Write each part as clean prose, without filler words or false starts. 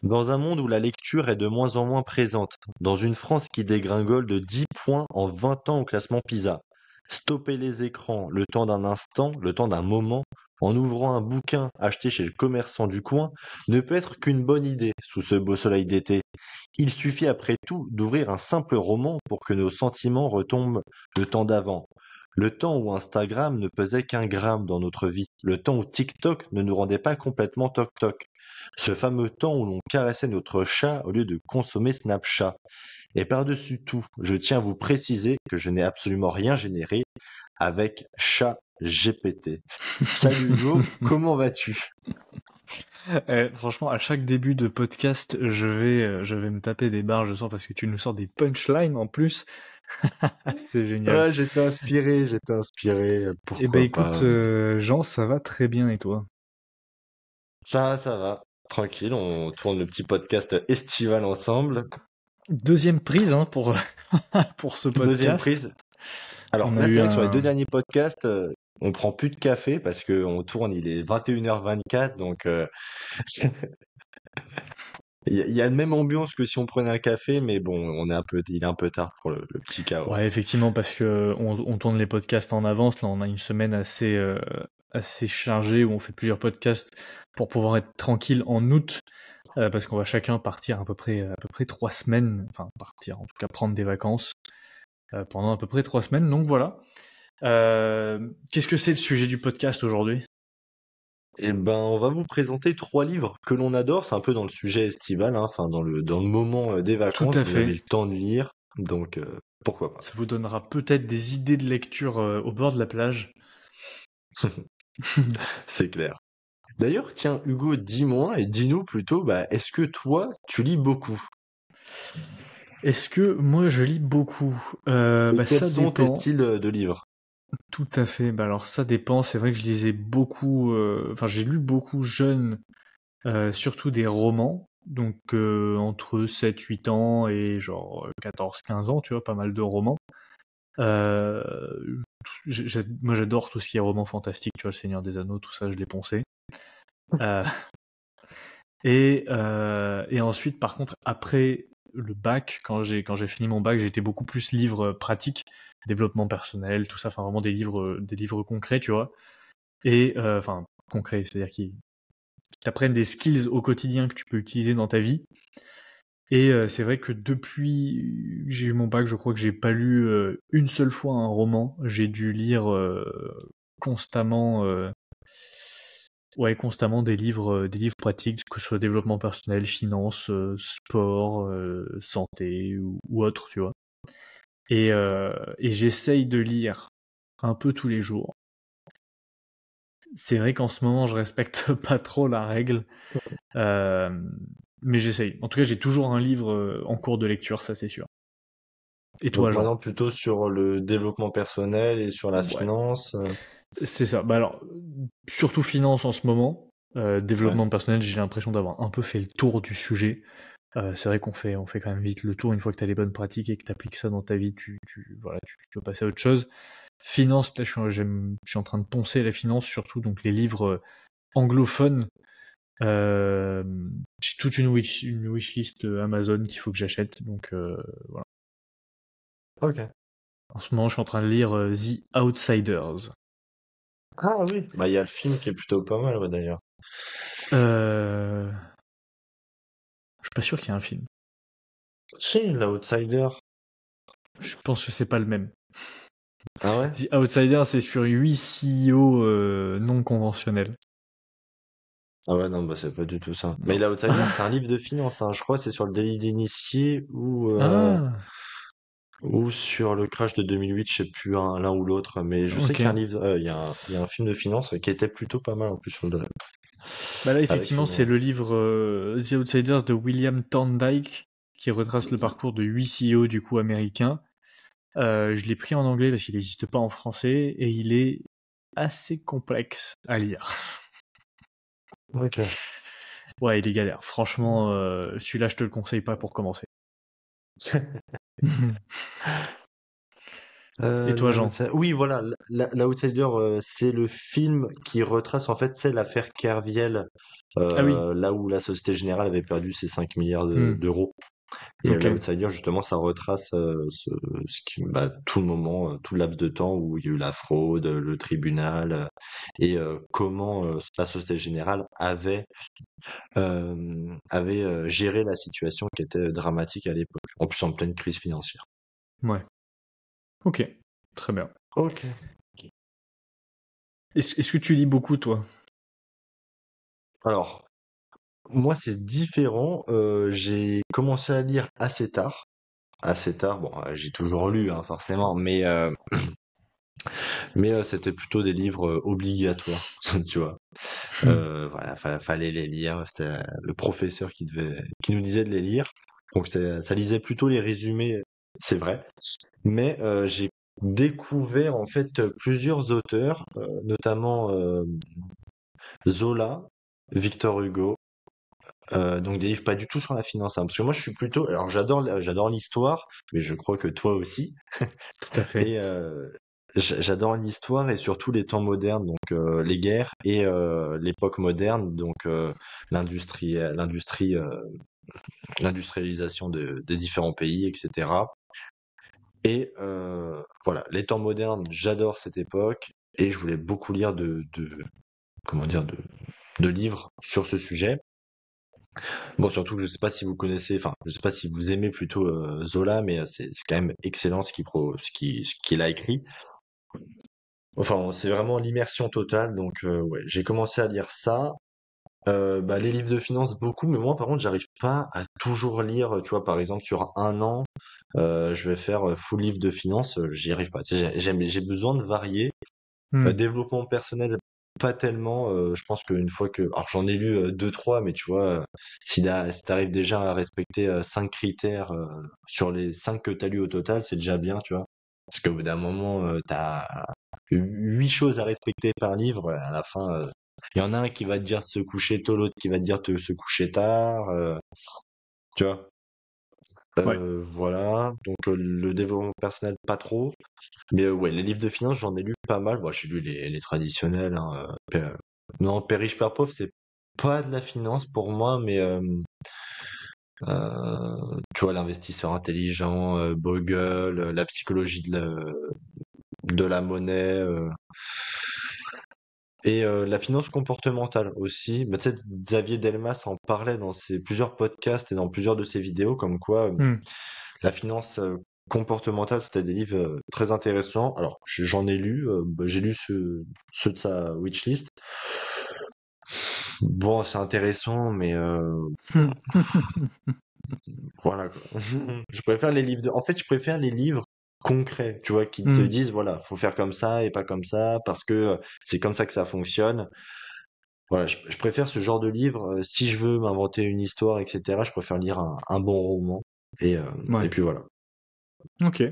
Dans un monde où la lecture est de moins en moins présente, dans une France qui dégringole de 10 points en 20 ans au classement PISA, stopper les écrans le temps d'un instant, le temps d'un moment, en ouvrant un bouquin acheté chez le commerçant du coin, ne peut être qu'une bonne idée sous ce beau soleil d'été. Il suffit après tout d'ouvrir un simple roman pour que nos sentiments retombent le temps d'avant. Le temps où Instagram ne pesait qu'un gramme dans notre vie. Le temps où TikTok ne nous rendait pas complètement toc-toc. Ce fameux temps où l'on caressait notre chat au lieu de consommer Snapchat. Et par-dessus tout, je tiens à vous préciser que je n'ai absolument rien généré avec chat GPT. Salut Hugo, comment vas-tu? Franchement, à chaque début de podcast, je vais me taper des barres, je sens, parce que tu nous sors des punchlines en plus. C'est génial. Ouais, j'étais inspiré, Eh ben pourquoi écoute, pas. Jean, ça va très bien, et toi? Ça va. Tranquille, on tourne le petit podcast estival ensemble. Deuxième prise hein, pour, pour ce Deuxième podcast. prise. Alors On a là, c'est eu vrai que sur les deux un... derniers podcasts, on prend plus de café parce qu'on tourne, il est 21h24, donc il y a la même ambiance que si on prenait un café, mais bon, il est un peu tard pour le petit chaos. Ouais, effectivement, parce que on tourne les podcasts en avance. Là, on a une semaine assez chargée où on fait plusieurs podcasts pour pouvoir être tranquille en août. Parce qu'on va chacun partir à peu près 3 semaines, enfin partir, en tout cas prendre des vacances pendant à peu près 3 semaines. Donc voilà. Qu'est-ce que c'est le sujet du podcast aujourd'hui? Eh ben, on va vous présenter 3 livres que l'on adore. C'est un peu dans le sujet estival, hein, enfin dans le moment des Tout vacances. à Vous avez fait. le temps de lire, donc pourquoi pas. Ça vous donnera peut-être des idées de lecture au bord de la plage. C'est clair. D'ailleurs, tiens, Hugo, dis-moi et dis-nous plutôt, bah, est-ce que toi, tu lis beaucoup? Est-ce que moi je lis beaucoup? Et quels Ça sont tes dépend. styles de livres? Tout à fait. Bah alors ça dépend. C'est vrai que je lisais beaucoup. Enfin, j'ai lu beaucoup jeune, surtout des romans. Donc entre 7-8 ans et genre 14-15 ans, tu vois, pas mal de romans. Euh, Moi j'adore tout ce qui est roman fantastique, tu vois, Le Seigneur des Anneaux, tout ça, je l'ai poncé. Euh, et ensuite, par contre, après le bac, quand j'ai fini mon bac, j'ai été beaucoup plus livre pratique, développement personnel, tout ça, enfin vraiment des livres concrets, tu vois. Et enfin concrets, c'est-à-dire qui t'apprennent des skills au quotidien que tu peux utiliser dans ta vie. Et c'est vrai que depuis que j'ai eu mon bac, je crois que j'ai pas lu une seule fois un roman. J'ai dû lire constamment, constamment des livres pratiques, que ce soit développement personnel, finance, sport, santé ou autre, tu vois. Et j'essaye de lire un peu tous les jours. C'est vrai qu'en ce moment, je respecte pas trop la règle, euh, mais j'essaye. En tout cas, j'ai toujours un livre en cours de lecture, ça c'est sûr. Et Donc toi, Jean? maintenant plutôt sur le développement personnel et sur la Ouais, finance. c'est ça. Bah alors, surtout finance en ce moment. Ouais. Développement personnel, j'ai l'impression d'avoir un peu fait le tour du sujet. C'est vrai qu'on fait quand même vite le tour. Une fois que tu as les bonnes pratiques et que tu appliques ça dans ta vie, voilà, tu vas passer à autre chose. Finance, là, je suis en train de poncer la finance, surtout donc les livres anglophones. Euh, j'ai toute une wishlist Amazon qu'il faut que j'achète. Donc voilà. Ok. En ce moment, je suis en train de lire The Outsiders. Ah oui. Bah, il y a le film qui est plutôt pas mal, ouais, d'ailleurs. Je suis pas sûr qu'il y ait un film. Si, l'Outsider. Je pense que c'est pas le même. Ah ouais? The Outsider, c'est sur 8 CEO non conventionnels. Ah ouais, non, bah c'est pas du tout ça. Mais Non. l'Outsider, c'est un livre de finance, hein. Je crois que c'est sur le délit d'initié Ah, ou sur le crash de 2008, je sais plus, l'un ou l'autre. Mais je sais ok. qu'il y a un livre, il y a un film de finance qui était plutôt pas mal en plus sur le Bah là, avec effectivement, c'est le livre The Outsiders de William Thorndike qui retrace le parcours de 8 CEO du coup américains. Je l'ai pris en anglais parce qu'il n'existe pas en français et il est assez complexe à lire. Ok. Ouais, il est galère. Franchement, celui-là, je te le conseille pas pour commencer. Et toi, Jean? Oui, voilà, l'Outsider, c'est le film qui retrace en fait, c'est l'affaire Kerviel, Ah oui. là où la Société Générale avait perdu ses 5 milliards Hmm. d'euros. Et Ok. l'Outsider, justement, ça retrace tout le moment, tout le laps de temps où il y a eu la fraude, le tribunal, et comment la Société Générale avait géré la situation qui était dramatique à l'époque, en plus en pleine crise financière. Ouais. Ok. Très bien. Ok. Est-ce que tu lis beaucoup, toi? Alors, moi, c'est différent. J'ai commencé à lire assez tard. Assez tard, bon, j'ai toujours lu, hein, forcément, mais c'était plutôt des livres obligatoires, tu vois. Voilà, fallait les lire. C'était le professeur qui nous disait de les lire. Donc ça lisait plutôt les résumés, c'est vrai. Mais j'ai découvert en fait plusieurs auteurs, notamment Zola, Victor Hugo. Donc des livres pas du tout sur la finance, hein, parce que moi je suis plutôt, alors j'adore l'histoire, mais je crois que toi aussi. Tout à fait. Et j'adore l'histoire et surtout les temps modernes, donc les guerres et l'époque moderne, donc l'industrialisation des différents pays, etc. Et voilà, les temps modernes, j'adore cette époque et je voulais beaucoup lire comment dire, de livres sur ce sujet. Bon, surtout, je sais pas si vous connaissez, enfin, je sais pas si vous aimez plutôt Zola, mais c'est quand même excellent ce qu'il a écrit. Enfin, c'est vraiment l'immersion totale, donc ouais, j'ai commencé à lire ça. Bah, les livres de finance, beaucoup, mais moi, par contre, j'arrive pas à toujours lire, tu vois, par exemple, sur un an, je vais faire full livre de finance, j'y arrive pas. Tu sais, j'ai besoin de varier. Hmm. Développement personnel, pas tellement. Je pense qu'une fois que, alors j'en ai lu deux, trois, mais tu vois, si t'arrives déjà à respecter 5 critères sur les 5 que t'as lu au total, c'est déjà bien, tu vois. Parce qu'au bout d'un moment, t'as 8 choses à respecter par livre. À la fin, il y en a un qui va te dire de se coucher tôt, l'autre qui va te dire de se coucher tard. Tu vois. Ouais. Voilà. Donc le développement personnel, pas trop. Mais ouais, les livres de finance, j'en ai lu pas mal. Bon, j'ai lu les traditionnels, hein. Non, Père riche, Père pauvre, c'est pas de la finance pour moi, mais tu vois, l'investisseur intelligent, Bogle, la psychologie de la monnaie, et la finance comportementale aussi. Bah, tu sais, Xavier Delmas en parlait dans ses plusieurs podcasts et dans plusieurs de ses vidéos, comme quoi Hmm. la finance comportementale, c'était des livres très intéressants. Alors, j'en ai lu, bah, j'ai lu ceux de sa wishlist. Bon, c'est intéressant, mais Hmm. voilà, quoi. Je préfère les livres en fait, je préfère les livres concrets, tu vois, qui te Hmm. disent, voilà, faut faire comme ça et pas comme ça, parce que c'est comme ça que ça fonctionne. Voilà, je préfère ce genre de livre. Si je veux m'inventer une histoire, etc., je préfère lire un bon roman. Et Ouais. puis voilà. Ok.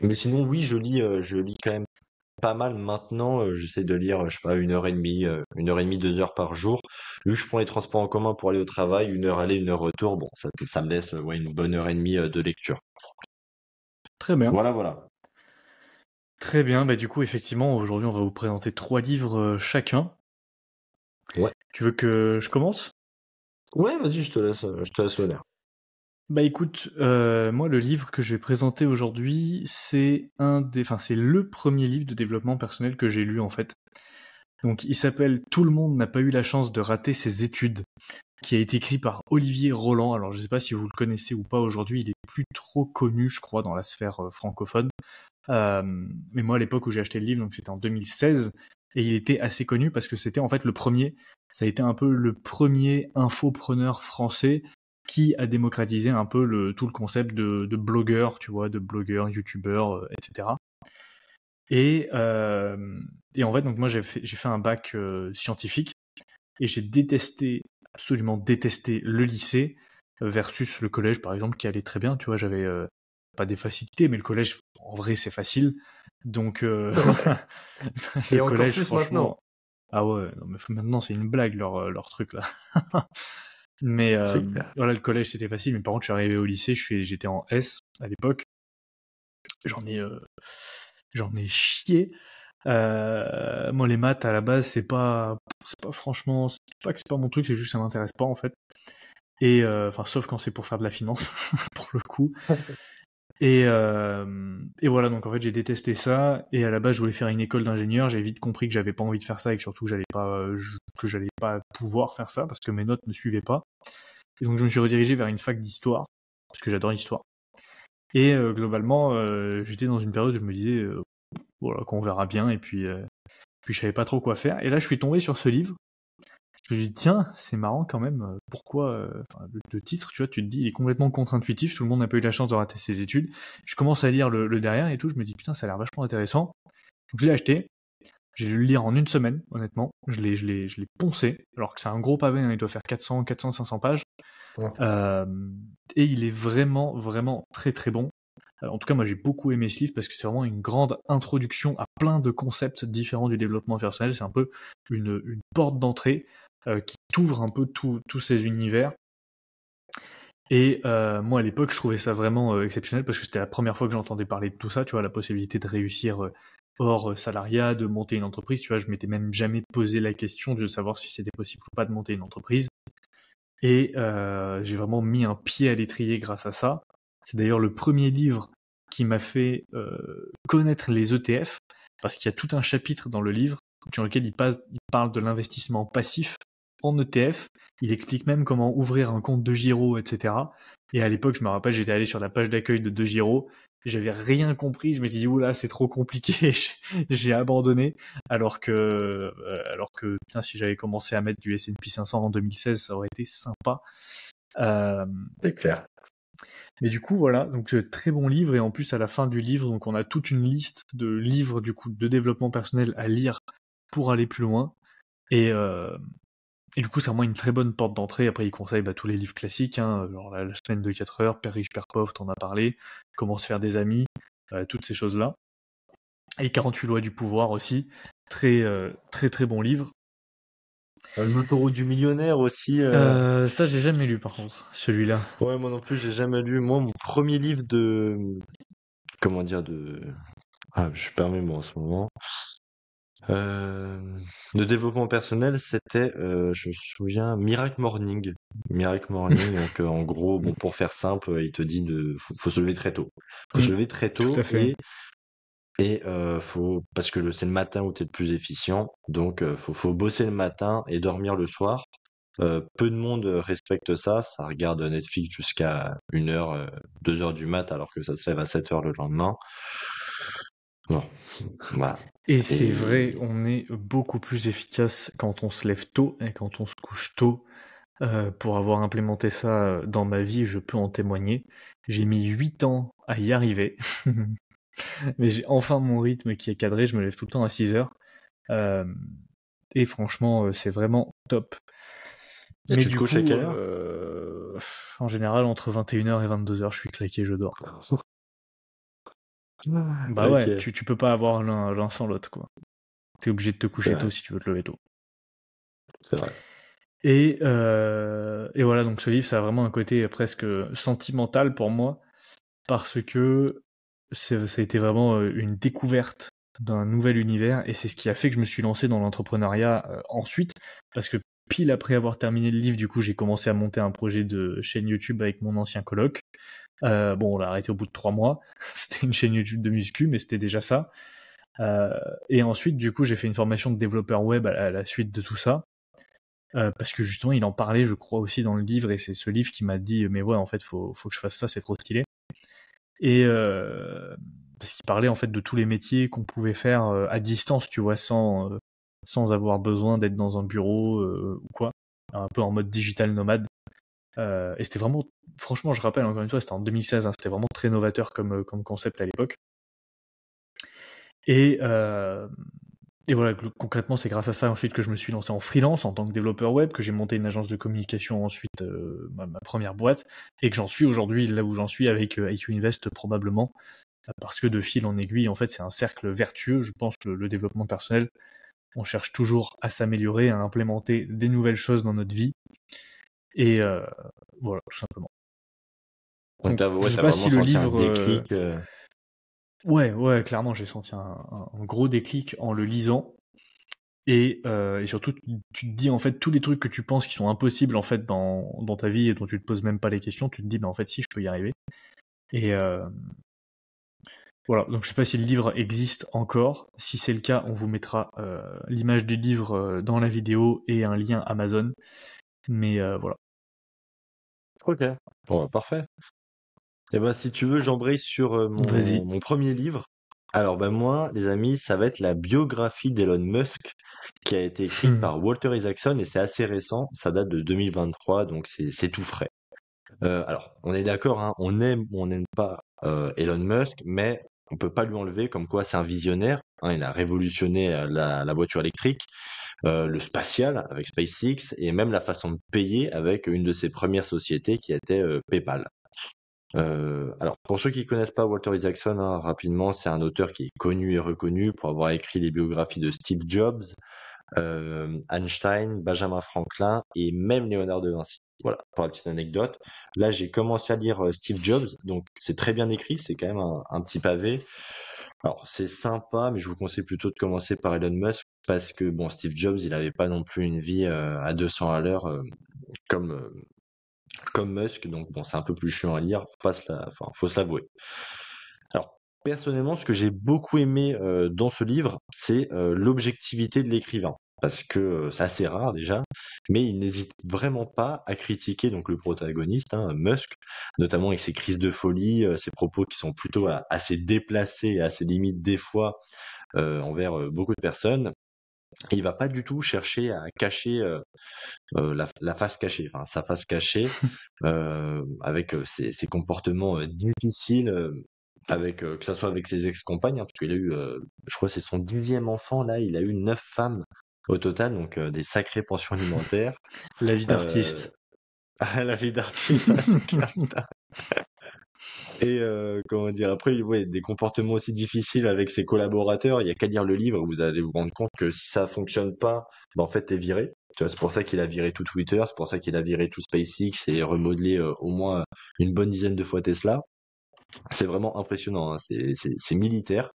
Mais sinon, oui, je lis quand même pas mal maintenant. J'essaie de lire, je sais pas, 1 heure et demie, 1 heure et demie, 2 heures par jour. Vu que je prends les transports en commun pour aller au travail, 1 heure aller, 1 heure retour, bon, ça me laisse ouais, une bonne heure et demie de lecture. Très bien. Voilà, voilà. Très bien. Bah, du coup, effectivement, aujourd'hui, on va vous présenter 3 livres chacun. Ouais. Tu veux que je commence? Ouais, vas-y, je te laisse l'honneur. Bah écoute, moi le livre que je vais présenter aujourd'hui, c'est le premier livre de développement personnel que j'ai lu en fait. Donc il s'appelle Tout le monde n'a pas eu la chance de rater ses études, qui a été écrit par Olivier Roland. Alors je sais pas si vous le connaissez ou pas aujourd'hui, il est plus trop connu, je crois, dans la sphère francophone. Mais moi à l'époque où j'ai acheté le livre, donc c'était en 2016, et il était assez connu parce que c'était en fait le premier, ça a été un peu le premier infopreneur français qui a démocratisé un peu tout le concept de blogueur, tu vois, de blogueur, youtubeur, etc. Et en fait, donc moi j'ai fait un bac scientifique et j'ai détesté, absolument détesté le lycée versus le collège par exemple qui allait très bien, tu vois, j'avais pas des facilités, mais le collège en vrai c'est facile. Donc le Et encore collège plus maintenant. franchement, ah ouais, non, mais maintenant c'est une blague leur truc là. Mais C'est clair. voilà, le collège c'était facile, mais par contre je suis arrivé au lycée, j'étais en S à l'époque, j'en ai chié. Moi, les maths, à la base, c'est pas franchement, c'est pas que c'est pas mon truc, c'est juste que ça m'intéresse pas, en fait. Et, enfin, sauf quand c'est pour faire de la finance, pour le coup. Et voilà, donc en fait, j'ai détesté ça. Et à la base, je voulais faire une école d'ingénieur. J'ai vite compris que j'avais pas envie de faire ça et que surtout que j'allais pas pouvoir faire ça parce que mes notes ne suivaient pas. Et donc, je me suis redirigé vers une fac d'histoire parce que j'adore l'histoire. Et globalement, j'étais dans une période où je me disais, voilà, qu'on verra bien. Et puis je savais pas trop quoi faire. Et là, je suis tombé sur ce livre. Je me dis, tiens, c'est marrant quand même, pourquoi, le titre, tu vois, tu te dis, il est complètement contre-intuitif, tout le monde n'a pas eu la chance de rater ses études. Je commence à lire le derrière et tout, je me dis, putain, ça a l'air vachement intéressant. Donc je l'ai acheté, j'ai dû le lire en une semaine, honnêtement. Je l'ai poncé, alors que c'est un gros pavé, hein, il doit faire 500 pages. Ouais. Et il est vraiment, vraiment très très bon. En tout cas, moi j'ai beaucoup aimé ce livre parce que c'est vraiment une grande introduction à plein de concepts différents du développement personnel. C'est un peu une porte d'entrée qui t'ouvre un peu tous ces univers. Et moi à l'époque, je trouvais ça vraiment exceptionnel parce que c'était la première fois que j'entendais parler de tout ça, tu vois, la possibilité de réussir hors salariat, de monter une entreprise, tu vois, je m'étais même jamais posé la question de savoir si c'était possible ou pas de monter une entreprise. Et j'ai vraiment mis un pied à l'étrier grâce à ça. C'est d'ailleurs le premier livre qui m'a fait connaître les ETF, parce qu'il y a tout un chapitre dans le livre sur lequel il parle de l'investissement passif en ETF. Il explique même comment ouvrir un compte de Giro, etc. Et à l'époque, je me rappelle, j'étais allé sur la page d'accueil de Giro, j'avais rien compris, je me suis dit, oula, c'est trop compliqué, j'ai abandonné, alors que putain, si j'avais commencé à mettre du S&P 500 en 2016, ça aurait été sympa. C'est clair. Mais du coup, voilà, donc très bon livre, et en plus, à la fin du livre, donc on a toute une liste de livres, du coup, de développement personnel à lire pour aller plus loin. Et du coup, c'est vraiment une très bonne porte d'entrée. Après, il conseille tous les livres classiques, hein, genre la semaine de 4 heures, Père riche, Père pauvre, t'en as parlé, Comment se faire des amis, toutes ces choses-là. Et 48 lois du pouvoir aussi, très très très bon livre. L'autoroute du millionnaire aussi. Ça, j'ai jamais lu par contre, celui-là. Ouais, moi non plus, j'ai jamais lu. Moi, mon premier livre de. Comment dire de. Ah, je perds mes mots en ce moment. De développement personnel, c'était, je me souviens, Miracle Morning. Miracle Morning, donc en gros, bon, pour faire simple, il te dit faut se lever très tôt. Faut se lever très Tout tôt à fait. et parce que c'est le matin où tu es le plus efficient, donc faut bosser le matin et dormir le soir. Peu de monde respecte ça regarde Netflix jusqu'à 1h, 2h du mat alors que ça se lève à 7h le lendemain. Bon, voilà. Et c'est vrai, Et on est beaucoup plus efficace quand on se lève tôt et quand on se couche tôt. Pour avoir implémenté ça dans ma vie, je peux en témoigner. J'ai mis 8 ans à y arriver. Mais j'ai enfin mon rythme qui est cadré, je me lève tout le temps à 6 heures. Et franchement, c'est vraiment top. Mais tu te du couches à coup, quelle heure? en général, entre 21h et 22h, je suis claqué, je dors. Bah ouais, Ok, tu peux pas avoir l'un sans l'autre, quoi. T'es obligé de te c'est coucher vrai, tôt si tu veux te lever tôt. c'est vrai. Et voilà, donc ce livre, ça a vraiment un côté presque sentimental pour moi, parce que ça a été vraiment une découverte d'un nouvel univers, et c'est ce qui a fait que je me suis lancé dans l'entrepreneuriat ensuite, parce que pile après avoir terminé le livre, du coup, j'ai commencé à monter un projet de chaîne YouTube avec mon ancien coloc. Bon, on l'a arrêté au bout de 3 mois. C'était une chaîne YouTube de muscu, mais c'était déjà ça. Et ensuite, du coup, j'ai fait une formation de développeur web à la suite de tout ça. Parce que justement, il en parlait, je crois, aussi dans le livre, et c'est ce livre qui m'a dit, mais ouais, en fait, faut que je fasse ça, c'est trop stylé. Et parce qu'il parlait en fait de tous les métiers qu'on pouvait faire à distance, tu vois, sans avoir besoin d'être dans un bureau ou quoi, un peu en mode digital nomade. Et c'était vraiment, franchement, je rappelle encore une fois, c'était en 2016, hein, c'était vraiment très novateur comme concept à l'époque. Et voilà, concrètement, c'est grâce à ça ensuite que je me suis lancé en freelance en tant que développeur web, que j'ai monté une agence de communication ensuite, ma première boîte, et que j'en suis aujourd'hui là où j'en suis avec IQ Invest probablement, parce que de fil en aiguille, en fait, c'est un cercle vertueux, je pense, le développement personnel. On cherche toujours à s'améliorer, à implémenter des nouvelles choses dans notre vie, et voilà, tout simplement. Donc Donc, je sais t'as pas vraiment si le senti un livre... déclic. Ouais, clairement, j'ai senti un gros déclic en le lisant. Et surtout, tu te dis en fait tous les trucs que tu penses qui sont impossibles en fait dans ta vie et dont tu te poses même pas les questions, tu te dis, en fait, si, je peux y arriver. Et voilà, donc je sais pas si le livre existe encore. Si c'est le cas, on vous mettra l'image du livre dans la vidéo et un lien Amazon. Mais voilà. Ok. Bon, bah, parfait. Et ben, si tu veux, j'embraye sur Vas-y. mon premier livre. Alors, ben, moi, les amis, ça va être la biographie d'Elon Musk qui a été écrite Hmm. par Walter Isaacson et c'est assez récent. Ça date de 2023, donc c'est tout frais. Alors, on est d'accord, hein, on aime ou on n'aime pas Elon Musk, mais on peut pas lui enlever comme quoi c'est un visionnaire. Hein, il a révolutionné la voiture électrique, le spatial avec SpaceX et même la façon de payer avec une de ses premières sociétés qui était PayPal. Alors, pour ceux qui connaissent pas Walter Isaacson, hein, rapidement, c'est un auteur qui est connu et reconnu pour avoir écrit les biographies de Steve Jobs, Einstein, Benjamin Franklin et même Léonard de Vinci. Voilà, pour la petite anecdote. Là, j'ai commencé à lire Steve Jobs, donc c'est très bien écrit, c'est quand même un petit pavé. Alors, c'est sympa, mais je vous conseille plutôt de commencer par Elon Musk parce que, bon, Steve Jobs, il n'avait pas non plus une vie à 200 à l'heure comme, euh, comme Musk, donc bon, c'est un peu plus chiant à lire, enfin, faut se l'avouer. Alors, personnellement, ce que j'ai beaucoup aimé dans ce livre, c'est l'objectivité de l'écrivain. Parce que c'est assez rare déjà, mais il n'hésite vraiment pas à critiquer donc le protagoniste, hein, Musk, notamment avec ses crises de folie, ses propos qui sont plutôt assez déplacés et assez limites des fois envers beaucoup de personnes. Et il va pas du tout chercher à cacher la face cachée, enfin sa face cachée, avec ses comportements difficiles, avec que ça soit avec ses ex-compagnes, hein, parce qu'il a eu, je crois, que c'est son 10e enfant là, il a eu 9 femmes au total, donc des sacrées pensions alimentaires. La vie Euh, d'artiste. la vie d'artiste, ouais, c'est clair. Et comment dire, après, ouais, des comportements aussi difficiles avec ses collaborateurs. Il y a qu'à lire le livre, vous allez vous rendre compte que si ça fonctionne pas, bah, en fait, t'es viré. Tu vois, c'est pour ça qu'il a viré tout Twitter, c'est pour ça qu'il a viré tout SpaceX et remodelé au moins une bonne dizaine de fois Tesla. C'est vraiment impressionnant, hein. C'est militaire.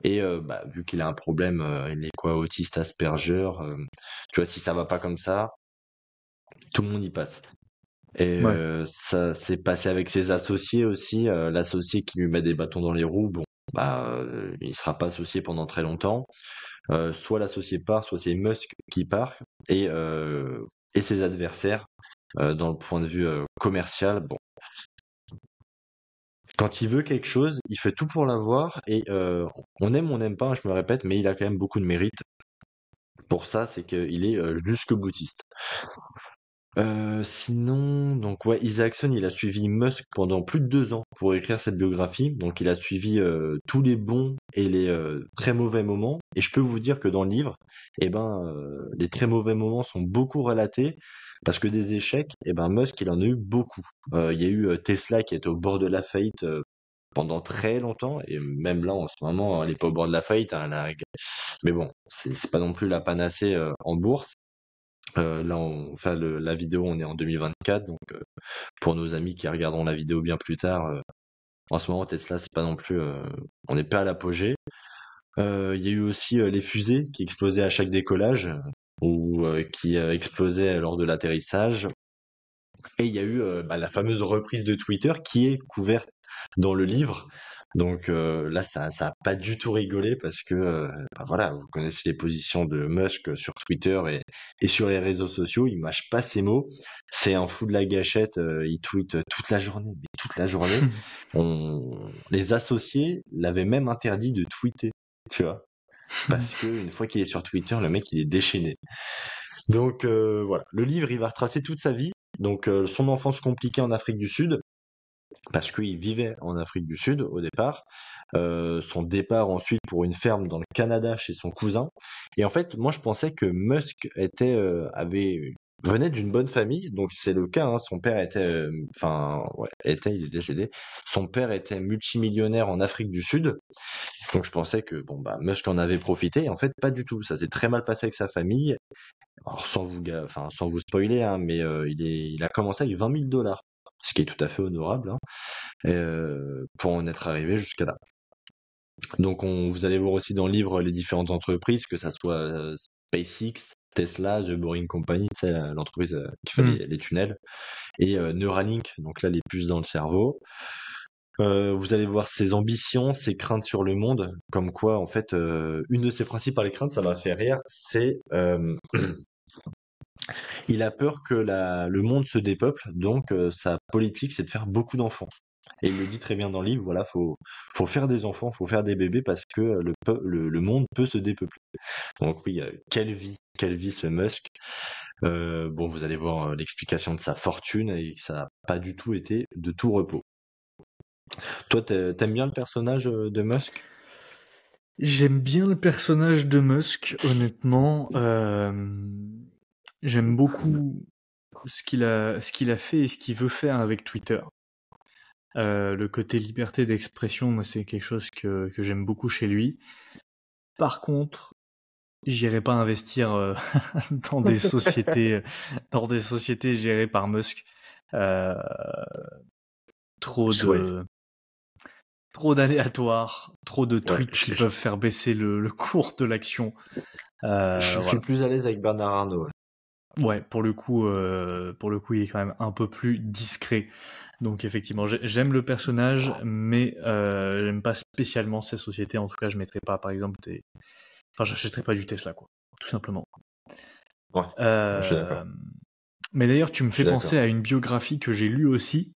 Et bah, vu qu'il a un problème, il est quoi, autiste Asperger, tu vois, si ça va pas comme ça, tout le monde y passe. Et Ouais. ça s'est passé avec ses associés aussi. L'associé qui lui met des bâtons dans les roues, bon, bah, il sera pas associé pendant très longtemps. Soit l'associé part, soit c'est Musk qui part. Et ses adversaires, dans le point de vue commercial, bon, quand il veut quelque chose, il fait tout pour l'avoir. Et on aime ou on n'aime pas, hein, je me répète, mais il a quand même beaucoup de mérite. Pour ça, c'est qu'il est jusque-boutiste. Sinon, donc ouais, Isaacson, il a suivi Musk pendant plus de 2 ans pour écrire cette biographie. Donc il a suivi tous les bons et les très mauvais moments. Et je peux vous dire que dans le livre, eh ben, les très mauvais moments sont beaucoup relatés parce que des échecs, eh ben, Musk, il en a eu beaucoup. Il y a eu Tesla qui était au bord de la faillite pendant très longtemps et même là, en ce moment, elle est pas au bord de la faillite, hein, mais bon, c'est pas non plus la panacée en bourse. Là, enfin, la vidéo, on est en 2024, donc pour nos amis qui regarderont la vidéo bien plus tard, en ce moment, Tesla, c'est pas non plus, on n'est pas à l'apogée. Il y a eu aussi les fusées qui explosaient à chaque décollage ou qui explosaient lors de l'atterrissage. Et il y a eu bah, la fameuse reprise de Twitter qui est couverte dans le livre. Donc là, ça a pas du tout rigolé parce que bah, voilà, vous connaissez les positions de Musk sur Twitter et sur les réseaux sociaux. Il mâche pas ses mots. C'est un fou de la gâchette. Il tweet toute la journée, mais toute la journée. Les associés l'avaient même interdit de tweeter, tu vois, parce que une fois qu'il est sur Twitter, le mec il est déchaîné. Donc voilà, le livre il va retracer toute sa vie. Donc son enfance compliquée en Afrique du Sud, parce qu'il vivait en Afrique du Sud au départ, son départ ensuite pour une ferme dans le Canada chez son cousin. Et en fait, moi je pensais que Musk venait d'une bonne famille, donc c'est le cas, hein. Son père était, enfin ouais, il est décédé. Son père était multimillionnaire en Afrique du Sud, donc je pensais que bon bah Musk en avait profité. Et en fait, pas du tout. Ça s'est très mal passé avec sa famille. Alors sans vous spoiler, hein, mais il a commencé avec 20 000 $, ce qui est tout à fait honorable, hein, pour en être arrivé jusqu'à là. Donc, vous allez voir aussi dans le livre les différentes entreprises, que ça soit SpaceX, Tesla, The Boring Company, tu sais, l'entreprise qui fait Hmm. les tunnels, et Neuralink, donc là, les puces dans le cerveau. Vous allez voir ses ambitions, ses craintes sur le monde, comme quoi, en fait, une de ses principales craintes, ça m'a fait rire, c'est il a peur que le monde se dépeuple, donc sa politique, c'est de faire beaucoup d'enfants. Et il le dit très bien dans le livre, voilà, faut faire des enfants, faut faire des bébés parce que le monde peut se dépeupler. Donc oui, quelle vie ce Musk. Bon, vous allez voir l'explication de sa fortune et que ça n'a pas du tout été de tout repos. Toi, t'aimes bien le personnage de Musk? J'aime bien le personnage de Musk, honnêtement. J'aime beaucoup ce qu'il a fait et ce qu'il veut faire avec Twitter. Le côté liberté d'expression, moi, c'est quelque chose que j'aime beaucoup chez lui. Par contre, j'irai pas investir dans des sociétés gérées par Musk. Euh, trop Ouais, de trop d'aléatoires, trop de ouais. tweets qui peuvent faire baisser le cours de l'action. Je suis Voilà. plus à l'aise avec Bernard Arnault. Ouais. Ouais, pour le coup, il est quand même un peu plus discret. Donc effectivement, j'aime le personnage, mais j'aime pas spécialement ces sociétés. En tout cas, je mettrais pas, par exemple, j'achèterais pas du Tesla, quoi, tout simplement. Ouais, je suis d'accord. Mais d'ailleurs, tu me Je fais suis penser d'accord. à une biographie que j'ai lue aussi,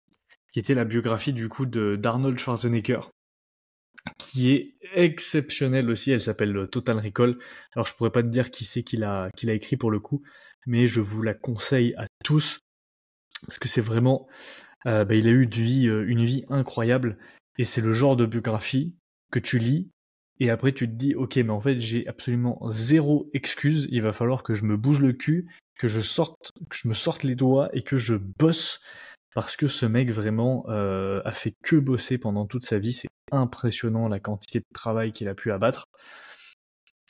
qui était la biographie du coup d'Arnold Schwarzenegger, qui est exceptionnelle aussi. Elle s'appelle Total Recall. Alors, je pourrais pas te dire qui c'est qui l'a écrit pour le coup, mais je vous la conseille à tous parce que c'est vraiment, il a eu une vie incroyable et c'est le genre de biographie que tu lis et après tu te dis ok mais en fait j'ai absolument zéro excuse, il va falloir que je me bouge le cul, que je me sorte les doigts et que je bosse parce que ce mec vraiment a fait que bosser pendant toute sa vie, c'est impressionnant la quantité de travail qu'il a pu abattre.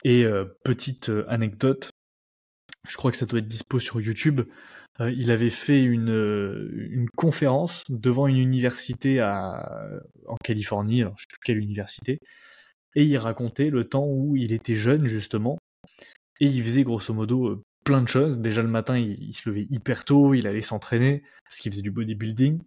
Et petite anecdote, je crois que ça doit être dispo sur YouTube. Il avait fait une conférence devant une université en Californie, alors je sais plus quelle université, et il racontait le temps où il était jeune justement, et il faisait grosso modo plein de choses. Déjà le matin, il se levait hyper tôt, il allait s'entraîner, parce qu'il faisait du bodybuilding.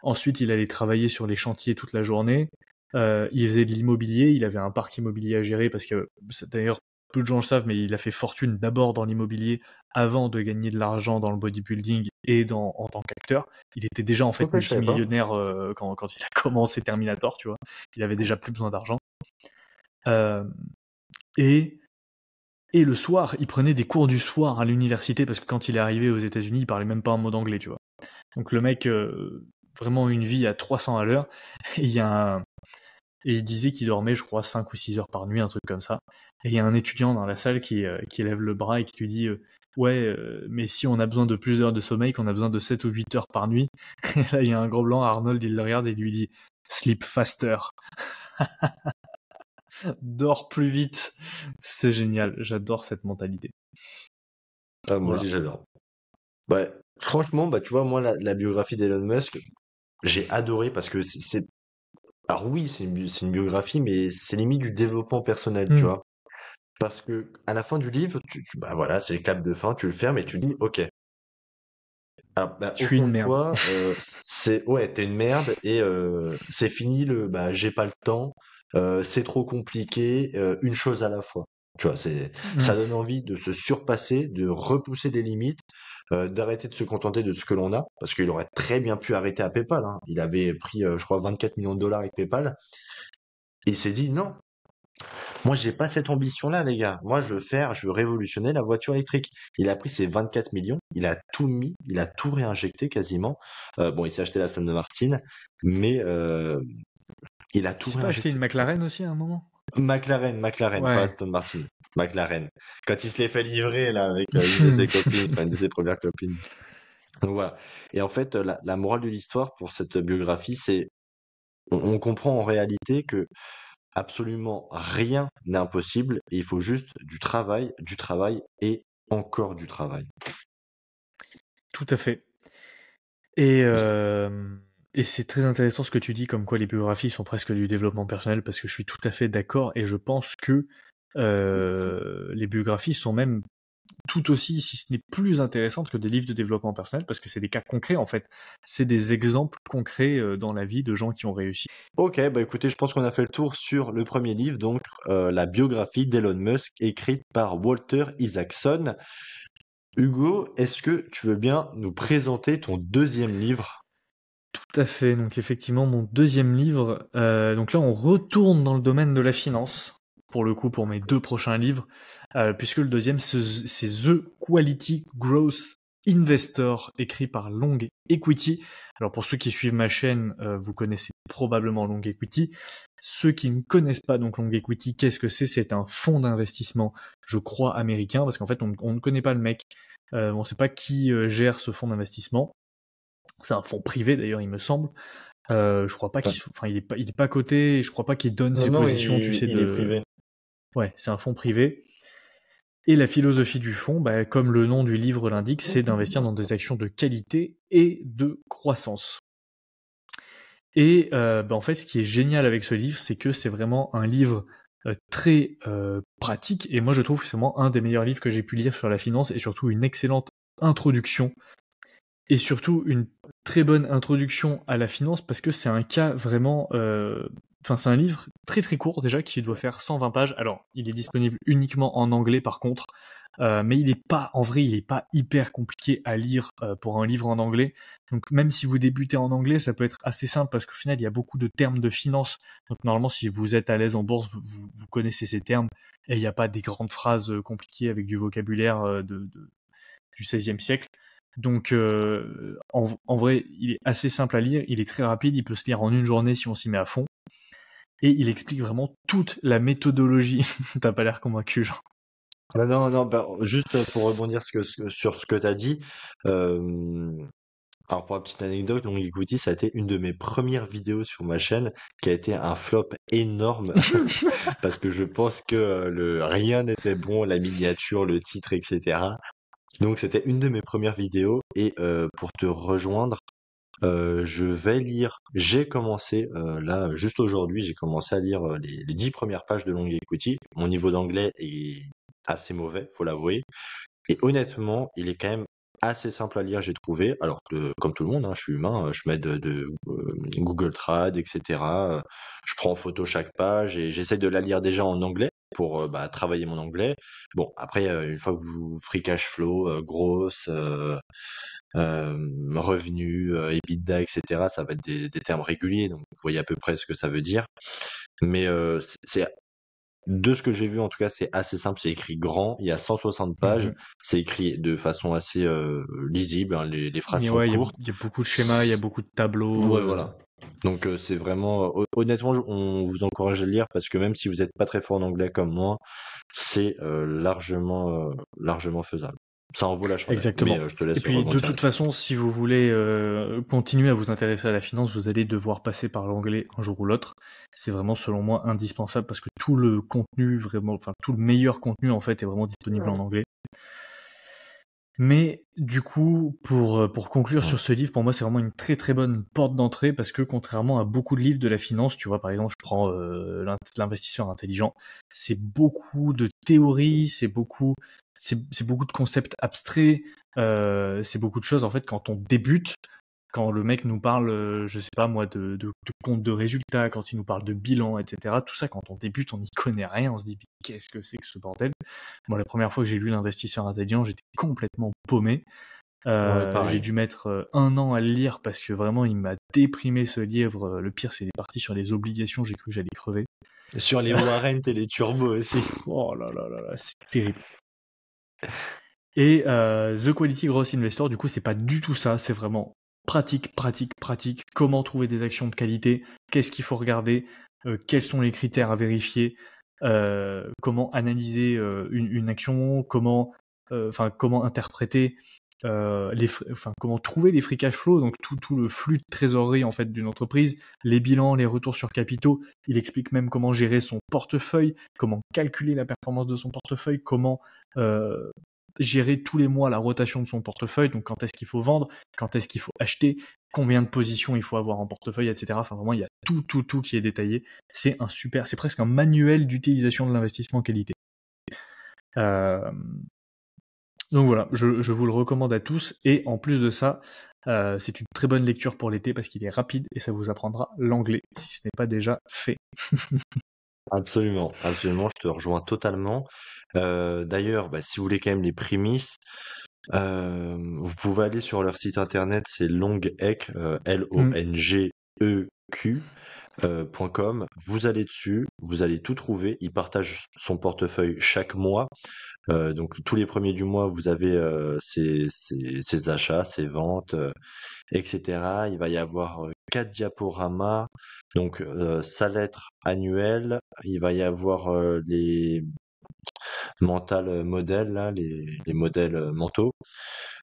Ensuite, il allait travailler sur les chantiers toute la journée. Il faisait de l'immobilier, il avait un parc immobilier à gérer, parce que d'ailleurs, peu de gens le savent, mais il a fait fortune d'abord dans l'immobilier avant de gagner de l'argent dans le bodybuilding et en tant qu'acteur. Il était déjà en fait Ok, je savais pas. multimillionnaire quand il a commencé Terminator, tu vois. Il avait déjà plus besoin d'argent. Euh, et, et le soir, il prenait des cours du soir à l'université parce que quand il est arrivé aux États-Unis, il parlait même pas un mot d'anglais, tu vois. Donc le mec, vraiment une vie à 300 à l'heure. Et il y a et il disait qu'il dormait, je crois, 5 ou 6 heures par nuit, un truc comme ça. Et il y a un étudiant dans la salle qui lève le bras et qui lui dit ouais, mais si on a besoin de plus d'heures de sommeil, qu'on a besoin de 7 ou 8 heures par nuit. Et là, il y a un gros blanc, Arnold, il le regarde et lui dit sleep faster. Dors plus vite. C'est génial, j'adore cette mentalité. Ah, moi Voilà. aussi, j'adore. Ouais, franchement, bah, tu vois, moi, la biographie d'Elon Musk, j'ai adoré parce que alors oui, c'est une biographie, mais c'est limite du développement personnel, tu Hmm. vois. Parce que à la fin du livre, bah voilà, c'est les claps de fin, tu le fermes et tu dis, ok. Alors, bah, Je au suis fond une de merde. toi, ouais, t'es une merde et c'est fini bah, j'ai pas le temps, c'est trop compliqué, une chose à la fois. Tu vois, Hmm. ça donne envie de se surpasser, de repousser les limites, d'arrêter de se contenter de ce que l'on a, parce qu'il aurait très bien pu arrêter à PayPal, hein. Il avait pris, je crois, 24 millions de dollars avec PayPal et il s'est dit non, moi, j'ai pas cette ambition-là, les gars. Moi, je veux révolutionner la voiture électrique. Il a pris ses 24 millions, il a tout mis, il a tout réinjecté quasiment. Bon, il s'est acheté la Aston Martin, mais il a Il tout s'est pas acheté une réinjecté. McLaren aussi à un moment? McLaren, pas Ouais. Aston Martin. McLaren. Quand il se l'est fait livrer, là, avec une de ses copines, enfin, une de ses premières copines. Donc voilà. Et en fait, la morale de l'histoire pour cette biographie, c'est, on comprend en réalité que absolument rien n'est impossible et il faut juste du travail et encore du travail. Tout à fait. Et, euh, Et c'est très intéressant ce que tu dis, comme quoi les biographies sont presque du développement personnel, parce que je suis tout à fait d'accord, et je pense que les biographies sont même tout aussi, si ce n'est plus intéressantes que des livres de développement personnel, parce que c'est des cas concrets en fait. C'est des exemples concrets dans la vie de gens qui ont réussi. Ok, bah écoutez, je pense qu'on a fait le tour sur le premier livre, donc la biographie d'Elon Musk, écrite par Walter Isaacson. Hugo, est-ce que tu veux bien nous présenter ton deuxième livre? Tout à fait. Donc effectivement, mon deuxième livre. Donc là, on retourne dans le domaine de la finance. Pour le coup, pour mes 2 prochains livres, puisque le deuxième, c'est The Quality Growth Investor, écrit par Long Equity. Alors pour ceux qui suivent ma chaîne, vous connaissez probablement Long Equity. Ceux qui ne connaissent pas donc Long Equity, qu'est-ce que c'est? C'est un fonds d'investissement, je crois, américain, parce qu'en fait, on ne connaît pas le mec. On ne sait pas qui gère ce fonds d'investissement. C'est un fonds privé d'ailleurs, il me semble. Je crois pas enfin, il est pas coté. Je crois pas qu'il donne ses Non, positions, tu sais, il est privé. Ouais, c'est un fonds privé. Et la philosophie du fonds, bah, comme le nom du livre l'indique, c'est d'investir dans des actions de qualité et de croissance. Et bah, en fait, ce qui est génial avec ce livre, c'est que c'est vraiment un livre très pratique. Et moi, je trouve que c'est vraiment un des meilleurs livres que j'ai pu lire sur la finance, et surtout une excellente introduction. Et surtout une très bonne introduction à la finance, parce que c'est un cas vraiment... Enfin, c'est un livre très très court déjà, qui doit faire 120 pages. Alors, il est disponible uniquement en anglais par contre, mais il est pas, en vrai, il est pas hyper compliqué à lire pour un livre en anglais. Donc même si vous débutez en anglais, ça peut être assez simple, parce qu'au final, il y a beaucoup de termes de finance. Donc normalement, si vous êtes à l'aise en bourse, vous connaissez ces termes, et il n'y a pas des grandes phrases compliquées avec du vocabulaire du XVIe siècle. Donc en vrai, il est assez simple à lire, il est très rapide, il peut se lire en une journée si on s'y met à fond. Et il explique vraiment toute la méthodologie. T'as pas l'air convaincu, genre. Non, non, bah, juste pour rebondir sur ce que tu as dit, alors pour la petite anecdote, Long Equity, ça a été une de mes premières vidéos sur ma chaîne qui a été un flop énorme parce que je pense que rien n'était bon, la miniature, le titre, etc. Donc c'était une de mes premières vidéos et pour te rejoindre, j'ai commencé, là, juste aujourd'hui, j'ai commencé à lire les 10 premières pages de Long Equity. Mon niveau d'anglais est assez mauvais, faut l'avouer. Et honnêtement, il est quand même assez simple à lire, j'ai trouvé. Alors que, comme tout le monde, hein, je suis humain, je mets Google Trad, etc. Je prends en photo chaque page et j'essaie de la lire déjà en anglais pour travailler mon anglais. Bon, après, une fois que vous free cash flow, grosse, revenus, EBITDA, etc., ça va être des termes réguliers, donc vous voyez à peu près ce que ça veut dire. Mais c'est de ce que j'ai vu, en tout cas, c'est assez simple, c'est écrit grand, il y a 160 pages, c'est écrit de façon assez lisible, hein, les phrases Mais sont ouais, courtes. il y a beaucoup de schémas, il y a beaucoup de tableaux. Ouais, voilà. Donc c'est vraiment, honnêtement, on vous encourage à le lire parce que même si vous n'êtes pas très fort en anglais comme moi, c'est largement faisable. Ça en vaut la chandelle. Exactement. Mais je te Et laisse puis de rebondir toute là-dessus. façon, si vous voulez continuer à vous intéresser à la finance, vous allez devoir passer par l'anglais un jour ou l'autre. C'est vraiment, selon moi, indispensable, parce que tout le contenu, vraiment, enfin tout le meilleur contenu en fait est vraiment disponible en anglais. Mais du coup, pour conclure sur ce livre, pour moi, c'est vraiment une très très bonne porte d'entrée, parce que contrairement à beaucoup de livres de la finance, tu vois, par exemple, je prends l'investisseur intelligent, c'est beaucoup de théories, c'est beaucoup de concepts abstraits, c'est beaucoup de choses, en fait, quand on débute. Quand le mec nous parle, je sais pas moi, de compte de résultats, quand il nous parle de bilan, etc., tout ça, quand on débute, on n'y connaît rien, on se dit, mais qu'est-ce que c'est que ce bordel? Moi, la première fois que j'ai lu l'investisseur intelligent, j'étais complètement paumé. Ouais, J'ai pareil. dû mettre 1 an à le lire, parce que vraiment, il m'a déprimé ce livre. Le pire, c'est les parties sur les obligations, j'ai cru que j'allais crever. Sur les Warrant et les turbos aussi. Oh là là là là, c'est terrible. Et The Quality Growth Investor, du coup, c'est pas du tout ça, c'est vraiment pratique, pratique, pratique. Comment trouver des actions de qualité, qu'est-ce qu'il faut regarder, quels sont les critères à vérifier, comment analyser une action, comment interpréter comment trouver les free cash flow, donc tout le flux de trésorerie en fait d'une entreprise, les bilans, les retours sur capitaux. Il explique même comment gérer son portefeuille, comment calculer la performance de son portefeuille, comment gérer tous les mois la rotation de son portefeuille, donc quand est-ce qu'il faut vendre, quand est-ce qu'il faut acheter, combien de positions il faut avoir en portefeuille, etc. Enfin, vraiment, il y a tout qui est détaillé. C'est presque un manuel d'utilisation de l'investissement qualité. Donc voilà, je vous le recommande à tous. Et en plus de ça, c'est une très bonne lecture pour l'été parce qu'il est rapide et ça vous apprendra l'anglais si ce n'est pas déjà fait. Absolument, absolument, je te rejoins totalement. D'ailleurs, si vous voulez quand même les prémices, vous pouvez aller sur leur site internet, c'est Longeq, Longeq, .com. Vous allez dessus, vous allez tout trouver. Il partage son portefeuille chaque mois. Donc tous les premiers du mois, vous avez ses achats, ses ventes, etc. Il va y avoir 4 diaporamas, donc sa lettre annuelle. Il va y avoir les mental modèles, là, les modèles mentaux.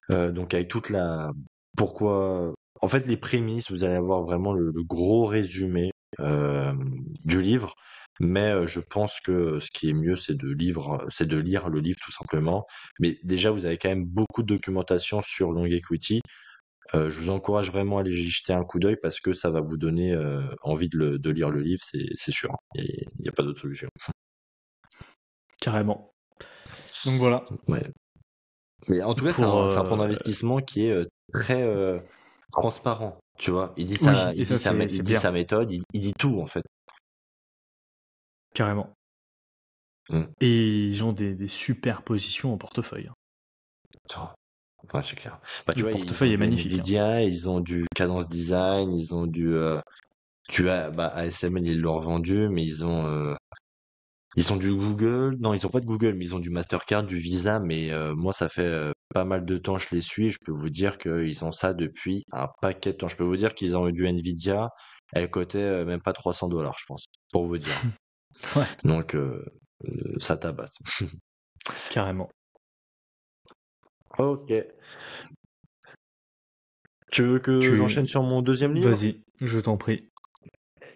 Donc avec toute la... Pourquoi... En fait, les prémices, vous allez avoir vraiment le gros résumé du livre. Mais je pense que ce qui est mieux, c'est de lire le livre tout simplement. Mais déjà, vous avez quand même beaucoup de documentation sur Long Equity. Je vous encourage vraiment à aller y jeter un coup d'œil parce que ça va vous donner envie de lire le livre, c'est sûr. Il n'y a pas d'autre solution. Carrément. Donc voilà. Ouais. Mais en tout cas, c'est un fonds d'investissement qui est très transparent. Tu vois, il dit Oui, il et ça, c'est dit bien. sa méthode, il dit tout en fait. Carrément. Et ils ont des super positions en portefeuille. Ouais, c'est clair. Tu Le vois, ils ont portefeuille est du magnifique. Nvidia, ils ont du Cadence Design, ils ont du ASML, ils l'ont revendu, mais ils ont du Google. Non, ils ont pas de Google, mais ils ont du Mastercard, du Visa. Mais moi, ça fait pas mal de temps que je les suis. Je peux vous dire qu'ils ont ça depuis un paquet de temps. Je peux vous dire qu'ils ont eu du Nvidia. Elle cotait même pas $300, je pense, pour vous dire. Ouais. Donc, ça tabasse. Carrément. Ok. Tu veux que j'enchaîne sur mon deuxième livre? Vas-y, je t'en prie.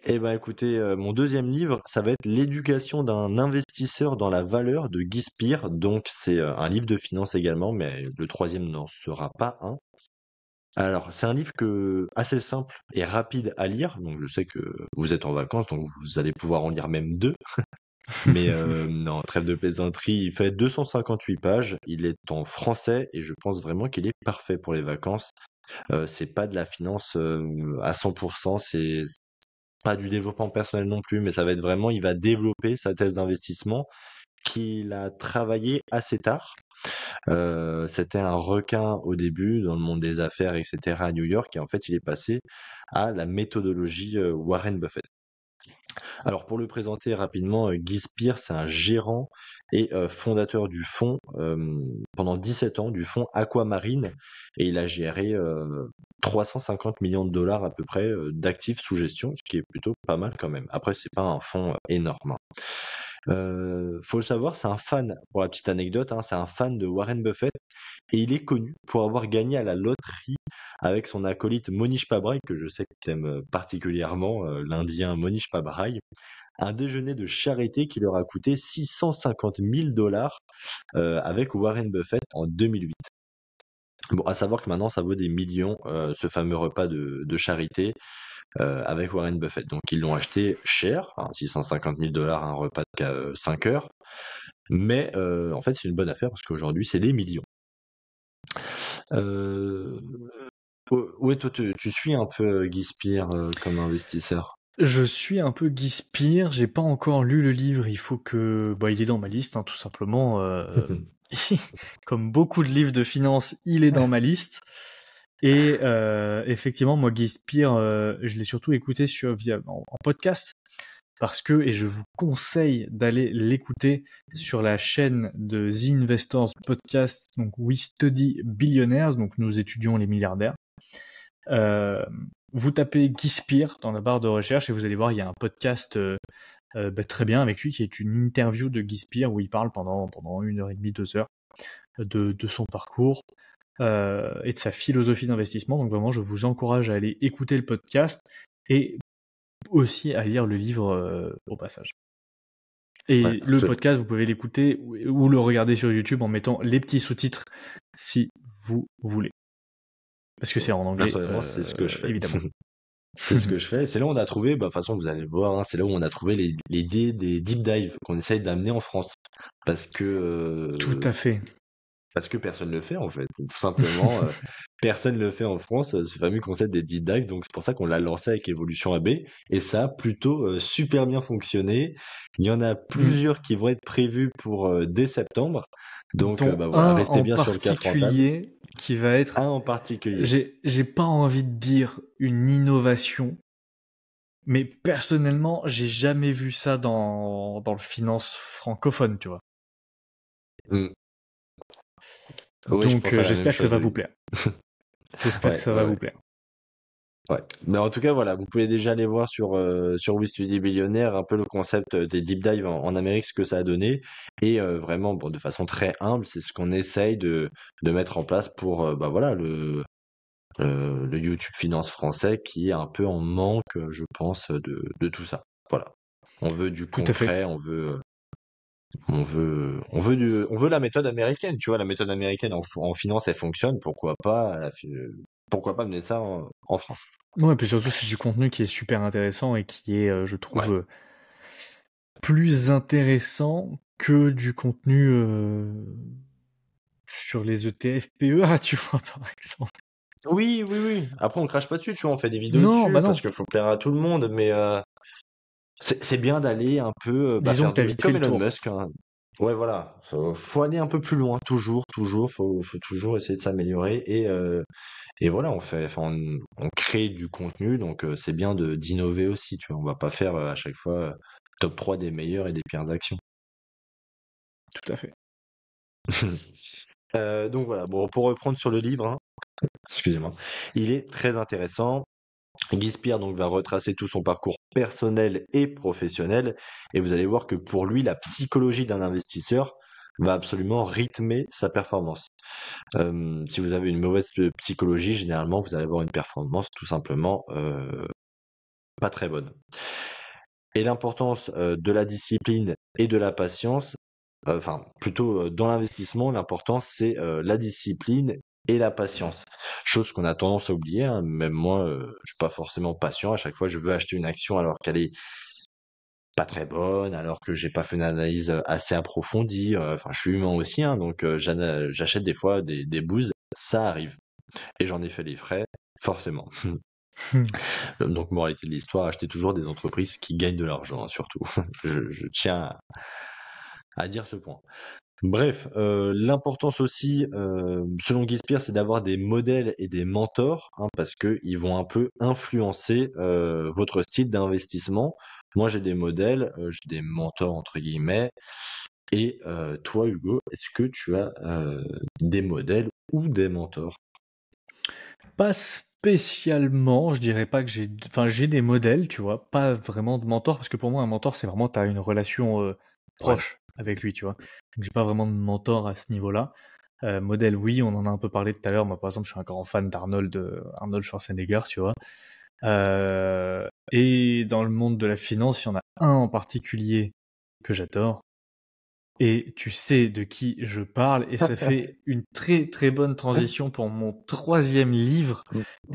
Eh ben écoutez, mon deuxième livre, ça va être L'éducation d'un investisseur dans la valeur de Guy Spיר. Donc c'est un livre de finance également, mais le troisième n'en sera pas un. Alors c'est un livre assez simple et rapide à lire. Donc je sais que vous êtes en vacances, donc vous allez pouvoir en lire même deux. Mais non, trêve de plaisanterie, il fait 258 pages. Il est en français et je pense vraiment qu'il est parfait pour les vacances. C'est pas de la finance à 100%, c'est pas du développement personnel non plus, mais ça va être vraiment, il va développer sa thèse d'investissement qu'il a travaillé assez tard. C'était un requin au début dans le monde des affaires, etc. à New York, et en fait, il est passé à la méthodologie Warren Buffett. Alors pour le présenter rapidement, Guy Spיר, c'est un gérant et fondateur du fonds pendant 17 ans, du fonds Aquamarine, et il a géré 350 millions de dollars à peu près d'actifs sous gestion, ce qui est plutôt pas mal quand même. Après, c'est pas un fonds énorme. Faut le savoir, c'est un fan, pour la petite anecdote, c'est un fan de Warren Buffett et il est connu pour avoir gagné à la loterie avec son acolyte Monish Pabrai, que je sais que tu aimes particulièrement, l'Indien Monish Pabrai, un déjeuner de charité qui leur a coûté 650 000 dollars avec Warren Buffett en 2008. Bon, à savoir que maintenant ça vaut des millions, ce fameux repas de charité avec Warren Buffett. Donc ils l'ont acheté cher, 650 000 dollars un repas de 5 heures. Mais en fait, c'est une bonne affaire parce qu'aujourd'hui, c'est des millions. Ouais, toi, tu suis un peu Guy Spיר comme investisseur. Je suis un peu Guy Spיר, j'ai pas encore lu le livre, il faut que... il est dans ma liste, tout simplement. Comme beaucoup de livres de finance, il est dans ma liste. Et effectivement, moi, Guy Spir, je l'ai surtout écouté en podcast, parce que, et je vous conseille d'aller l'écouter sur la chaîne de The Investors Podcast, donc We Study Billionaires, donc nous étudions les milliardaires. Vous tapez Guy Spir dans la barre de recherche et vous allez voir, il y a un podcast très bien avec lui qui est une interview de Guy Spir où il parle pendant 1h30, 2 heures de son parcours et de sa philosophie d'investissement. Donc vraiment, je vous encourage à aller écouter le podcast et aussi à lire le livre au passage. Et le podcast, vous pouvez l'écouter ou le regarder sur YouTube en mettant les petits sous-titres si vous voulez. Parce que c'est en anglais, Personnellement, c'est ce que je fais. évidemment. C'est ce que je fais. C'est là où on a trouvé, bah, de toute façon, vous allez le voir, hein, c'est là où on a trouvé les idées des deep dives qu'on essaye d'amener en France. Parce que, Tout à fait. personne ne le fait, en fait. Tout simplement, personne ne le fait en France, ce fameux concept des deep dives. Donc, c'est pour ça qu'on l'a lancé avec Evolution AB. Et ça a plutôt super bien fonctionné. Il y en a Mm. plusieurs qui vont être prévus pour dès septembre. Donc, Dont bah voilà, un restez en bien sur le 4 en table. particulier qui va être, Un en particulier. j'ai pas envie de dire une innovation, mais personnellement, j'ai jamais vu ça dans le finance francophone, tu vois. Mm. Oui, je Donc pense à la même j'espère que ça chose, va vous oui. plaire. J'espère que Ouais, ça ouais, va ouais. vous plaire. Ouais. Mais en tout cas, voilà, vous pouvez déjà aller voir sur We Study Billionaire un peu le concept des deep dive en Amérique, ce que ça a donné. Et vraiment, bon, de façon très humble, c'est ce qu'on essaye de mettre en place pour bah, voilà, le YouTube Finance français qui est un peu en manque, je pense, de tout ça. Voilà. On veut du Tout à fait. concret, on veut la méthode américaine. Tu vois, la méthode américaine en finance, elle fonctionne. Pourquoi pas mener ça en France? Ouais, et puis surtout, c'est du contenu qui est super intéressant et qui est, je Ouais. trouve, plus intéressant que du contenu sur les ETF PEA, tu vois, par exemple. Oui, oui, oui. Après, on crache pas dessus, tu vois, on fait des vidéos Non, bah dessus parce non. qu'il faut plaire à tout le monde, mais c'est bien d'aller un peu bah, Disons faire que t'as de vite fait comme le Elon tour. Musk, hein. Ouais, voilà. Faut aller un peu plus loin, toujours, toujours. Faut toujours essayer de s'améliorer et voilà, enfin, on crée du contenu, donc c'est bien d'innover aussi, tu vois. On va pas faire à chaque fois top 3 des meilleures et des pires actions. Tout à fait. Donc voilà. Bon, pour reprendre sur le livre, hein, excusez-moi, il est très intéressant. Guy Spire donc va retracer tout son parcours personnel et professionnel et vous allez voir que pour lui la psychologie d'un investisseur va absolument rythmer sa performance. Si vous avez une mauvaise psychologie, généralement vous allez avoir une performance tout simplement pas très bonne. Et l'importance de la discipline et de la patience, enfin plutôt dans l'investissement, l'important c'est la discipline et la patience. Chose qu'on a tendance à oublier, hein. Même moi, je suis pas forcément patient. À chaque fois, je veux acheter une action alors qu'elle est pas très bonne, alors que j'ai pas fait une analyse assez approfondie. Enfin, je suis humain aussi, hein, donc j'achète des fois des bouses. Ça arrive. Et j'en ai fait les frais, forcément. Donc, moralité de l'histoire, achetez toujours des entreprises qui gagnent de l'argent, hein, surtout. Je tiens à dire ce point. Bref, l'importance aussi, selon Guy Spire, c'est d'avoir des modèles et des mentors, hein, parce qu'ils vont un peu influencer votre style d'investissement. Moi, j'ai des modèles, j'ai des mentors entre guillemets. Et toi, Hugo, est-ce que tu as des modèles ou des mentors? Pas spécialement, je dirais pas que j'ai des modèles, tu vois, pas vraiment de mentor, parce que pour moi, un mentor, c'est vraiment, t'as une relation Ouais. proche avec lui, tu vois. Donc j'ai pas vraiment de mentor à ce niveau-là. Modèle, oui, on en a un peu parlé tout à l'heure. Moi, par exemple, je suis un grand fan Arnold Schwarzenegger, tu vois. Et dans le monde de la finance, il y en a un en particulier que j'adore. Et tu sais de qui je parle, et ça fait une très très bonne transition pour mon 3e livre,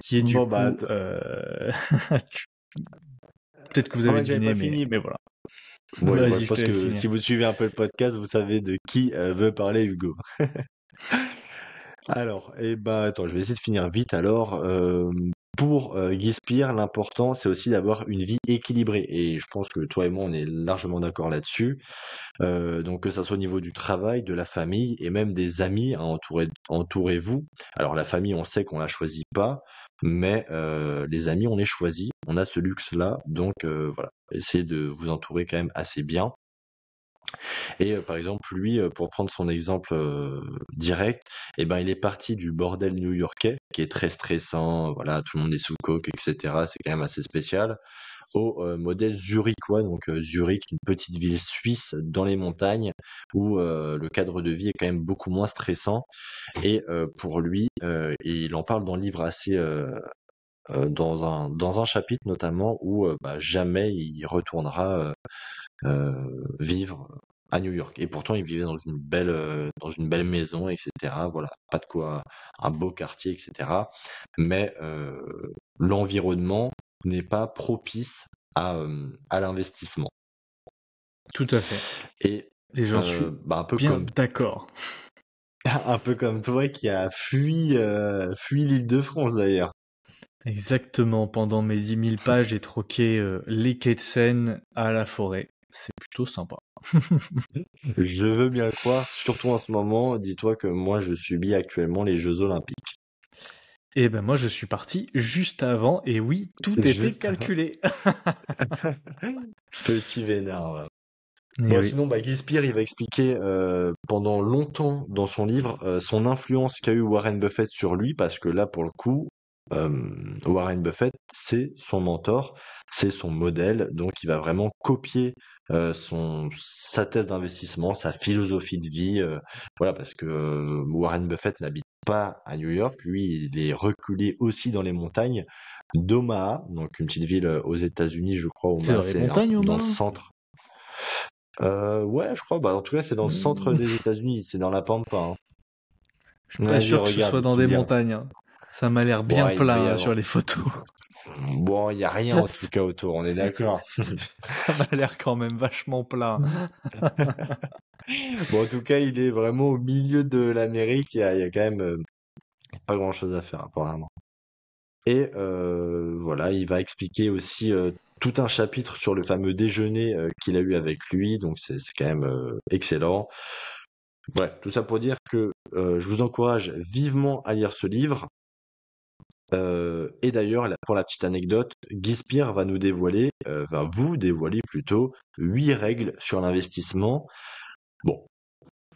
qui est du Bon, bah, coup... Peut-être que vous ah avez ouais, j'avais deviné, pas fini. mais voilà. Ouais, ouais, je Vas-y, je te pense laisse que finir. si vous suivez un peu le podcast, vous savez de qui veut parler Hugo. Alors, eh ben, attends, je vais essayer de finir vite. Alors, pour Guy Spire, l'important, c'est aussi d'avoir une vie équilibrée. Et je pense que toi et moi, on est largement d'accord là-dessus. Donc, que ça soit au niveau du travail, de la famille et même des amis, hein, entourez-vous. Alors, la famille, on sait qu'on la choisit pas, mais les amis, on les choisit. On a ce luxe-là. Donc, voilà, essayez de vous entourer quand même assez bien. Et par exemple, lui, pour prendre son exemple direct, eh ben, il est parti du bordel new-yorkais, qui est très stressant, voilà, tout le monde est sous coke, etc. C'est quand même assez spécial, au modèle zurichois. Donc Zurich, une petite ville suisse dans les montagnes, où le cadre de vie est quand même beaucoup moins stressant. Et pour lui, et il en parle dans le livre assez... dans un chapitre notamment où bah, jamais il retournera vivre à New York. Et pourtant, il vivait dans une belle maison, etc. Voilà, pas de quoi, un beau quartier, etc. Mais l'environnement n'est pas propice à l'investissement. Tout à fait. Et Et j'en suis bah, bien d'accord. un peu comme toi qui a fui l'Île-de-France d'ailleurs. Exactement. Pendant mes 10 000 pages, j'ai troqué les quais de Seine à la forêt. C'est plutôt sympa. Je veux bien le croire, surtout en ce moment. Dis-toi que moi, je subis actuellement les Jeux Olympiques. Et ben moi, je suis parti juste avant. Et oui, tout était Juste avant. calculé. Petit vénard, va. Et Bon, oui. sinon, bah, Guy Spire, il va expliquer pendant longtemps dans son livre son influence qu'a eu Warren Buffett sur lui, parce que là, pour le coup, euh, Warren Buffett, c'est son mentor, c'est son modèle, donc il va vraiment copier sa thèse d'investissement, sa philosophie de vie, voilà, parce que Warren Buffett n'habite pas à New York, lui, il est reculé aussi dans les montagnes d'Omaha, donc une petite ville aux États-Unis, je crois, C'est Omaha, dans les c'est montagnes, dans le Omaha? centre. Ouais, je crois. Bah, en tout cas, c'est dans le centre Hmm. des États-Unis. C'est dans la Pampa, hein. Je suis pas Vas-y, sûr que ce regarde, soit et dans tu me des diras. montagnes, hein. Ça m'a l'air bien Bon, il doit y plat hein, avoir. sur les photos. Bon, il y a rien en tout cas autour. On est d'accord. Ça m'a l'air quand même vachement plat. Bon, en tout cas, il est vraiment au milieu de l'Amérique. Il y a quand même pas grand-chose à faire apparemment. Et voilà, il va expliquer aussi tout un chapitre sur le fameux déjeuner qu'il a eu avec lui. Donc c'est quand même excellent. Bref, tout ça pour dire que je vous encourage vivement à lire ce livre. Et d'ailleurs, pour la petite anecdote, Guy Spire va vous dévoiler plutôt 8 règles sur l'investissement. Bon,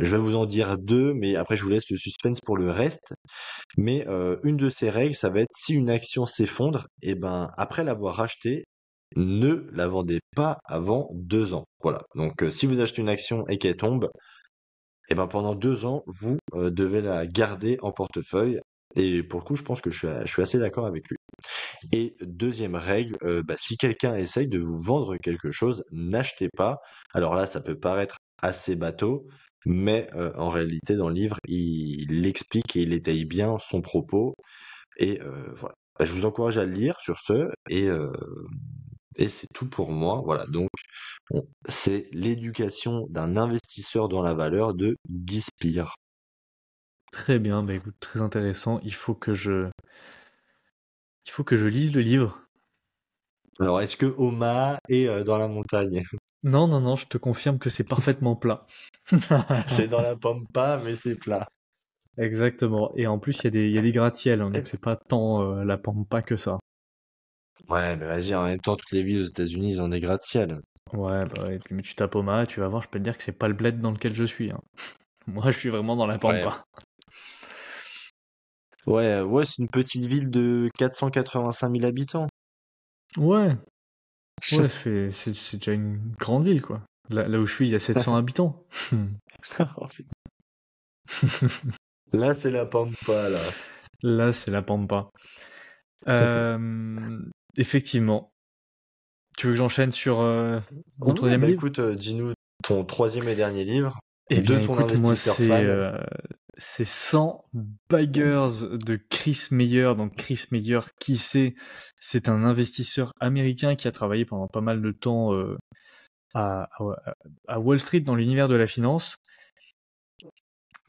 je vais vous en dire 2, mais après je vous laisse le suspense pour le reste. Mais une de ces règles, ça va être si une action s'effondre, et ben après l'avoir rachetée, ne la vendez pas avant 2 ans. Voilà. Donc si vous achetez une action et qu'elle tombe, et ben pendant 2 ans, vous devez la garder en portefeuille. Et pour le coup, je pense que je suis assez d'accord avec lui. Et deuxième règle, bah, si quelqu'un essaye de vous vendre quelque chose, n'achetez pas. Alors là, ça peut paraître assez bateau, mais en réalité, dans le livre, il explique et il étaye bien son propos. Et voilà. Bah, je vous encourage à le lire sur ce, et c'est tout pour moi. Voilà, donc c'est l'éducation d'un investisseur dans la valeur de Guy Spire. Très bien, bah écoute, très intéressant. Il faut que je lise le livre. Alors, est-ce que Oma est dans la montagne? Non, non, non, je te confirme que c'est parfaitement plat. C'est dans la pampa, mais c'est plat. Exactement. Et en plus, il y a des gratte-ciels, hein, donc c'est pas tant la pampa que ça. Ouais, mais vas-y, en même temps, toutes les villes aux États-Unis, ils ont des gratte-ciel. Ouais, bah ouais, mais tu tapes Omaha, tu vas voir, je peux te dire que c'est pas le bled dans lequel je suis, hein. Moi, je suis vraiment dans la Ouais, pampa. ouais, c'est une petite ville de 485 000 habitants. Ouais, ouais, c'est déjà une grande ville, quoi. Là où je suis, il y a 700 habitants. Là, c'est la pampa, là. Là, c'est la pampa. Effectivement. Tu veux que j'enchaîne sur mon Ouais, troisième bah livre? écoute, dis-nous ton troisième et dernier livre Eh de bien, ton écoute, moi, investisseur fan. c'est 100 Baggers de Chris Meyer. Donc, Chris Meyer, qui c'est? C'est un investisseur américain qui a travaillé pendant pas mal de temps à, à Wall Street dans l'univers de la finance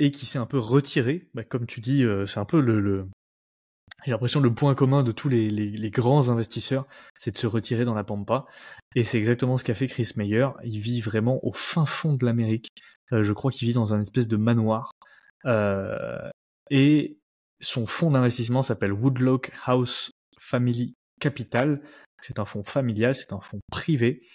et qui s'est un peu retiré. Bah, comme tu dis, c'est un peu j'ai l'impression le point commun de tous les grands investisseurs, c'est de se retirer dans la pampa. Et c'est exactement ce qu'a fait Chris Meyer. Il vit vraiment au fin fond de l'Amérique. Je crois qu'il vit dans un espèce de manoir. Et son fonds d'investissement s'appelle Woodlock House Family Capital. C'est un fonds familial, c'est un fonds privé.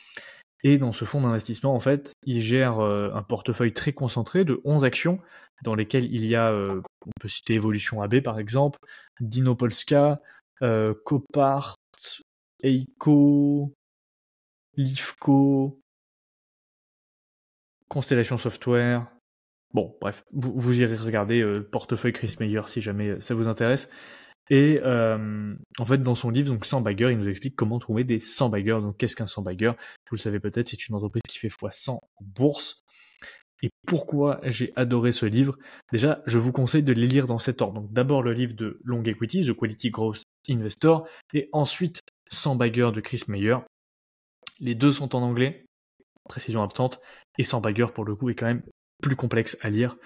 Et dans ce fonds d'investissement, en fait, il gère un portefeuille très concentré de 11 actions dans lesquelles il y a, on peut citer Evolution AB par exemple, Dinopolska, Copart, Eiko, Lifco, Constellation Software. Bon, bref, vous irez regarder portefeuille Chris Meyer si jamais ça vous intéresse. Et en fait, dans son livre, donc 100 baggers, il nous explique comment trouver des 100 baggers. Donc, qu'est-ce qu'un 100 bagger? Vous le savez peut-être, c'est une entreprise qui fait x100 en bourse. Et pourquoi j'ai adoré ce livre? Déjà, je vous conseille de les lire dans cet ordre. Donc d'abord le livre de Long Equity, The Quality Growth Investor, et ensuite 100 baggers de Chris Meyer. Les deux sont en anglais, précision absente, et 100 baggers pour le coup est quand même plus complexe à lire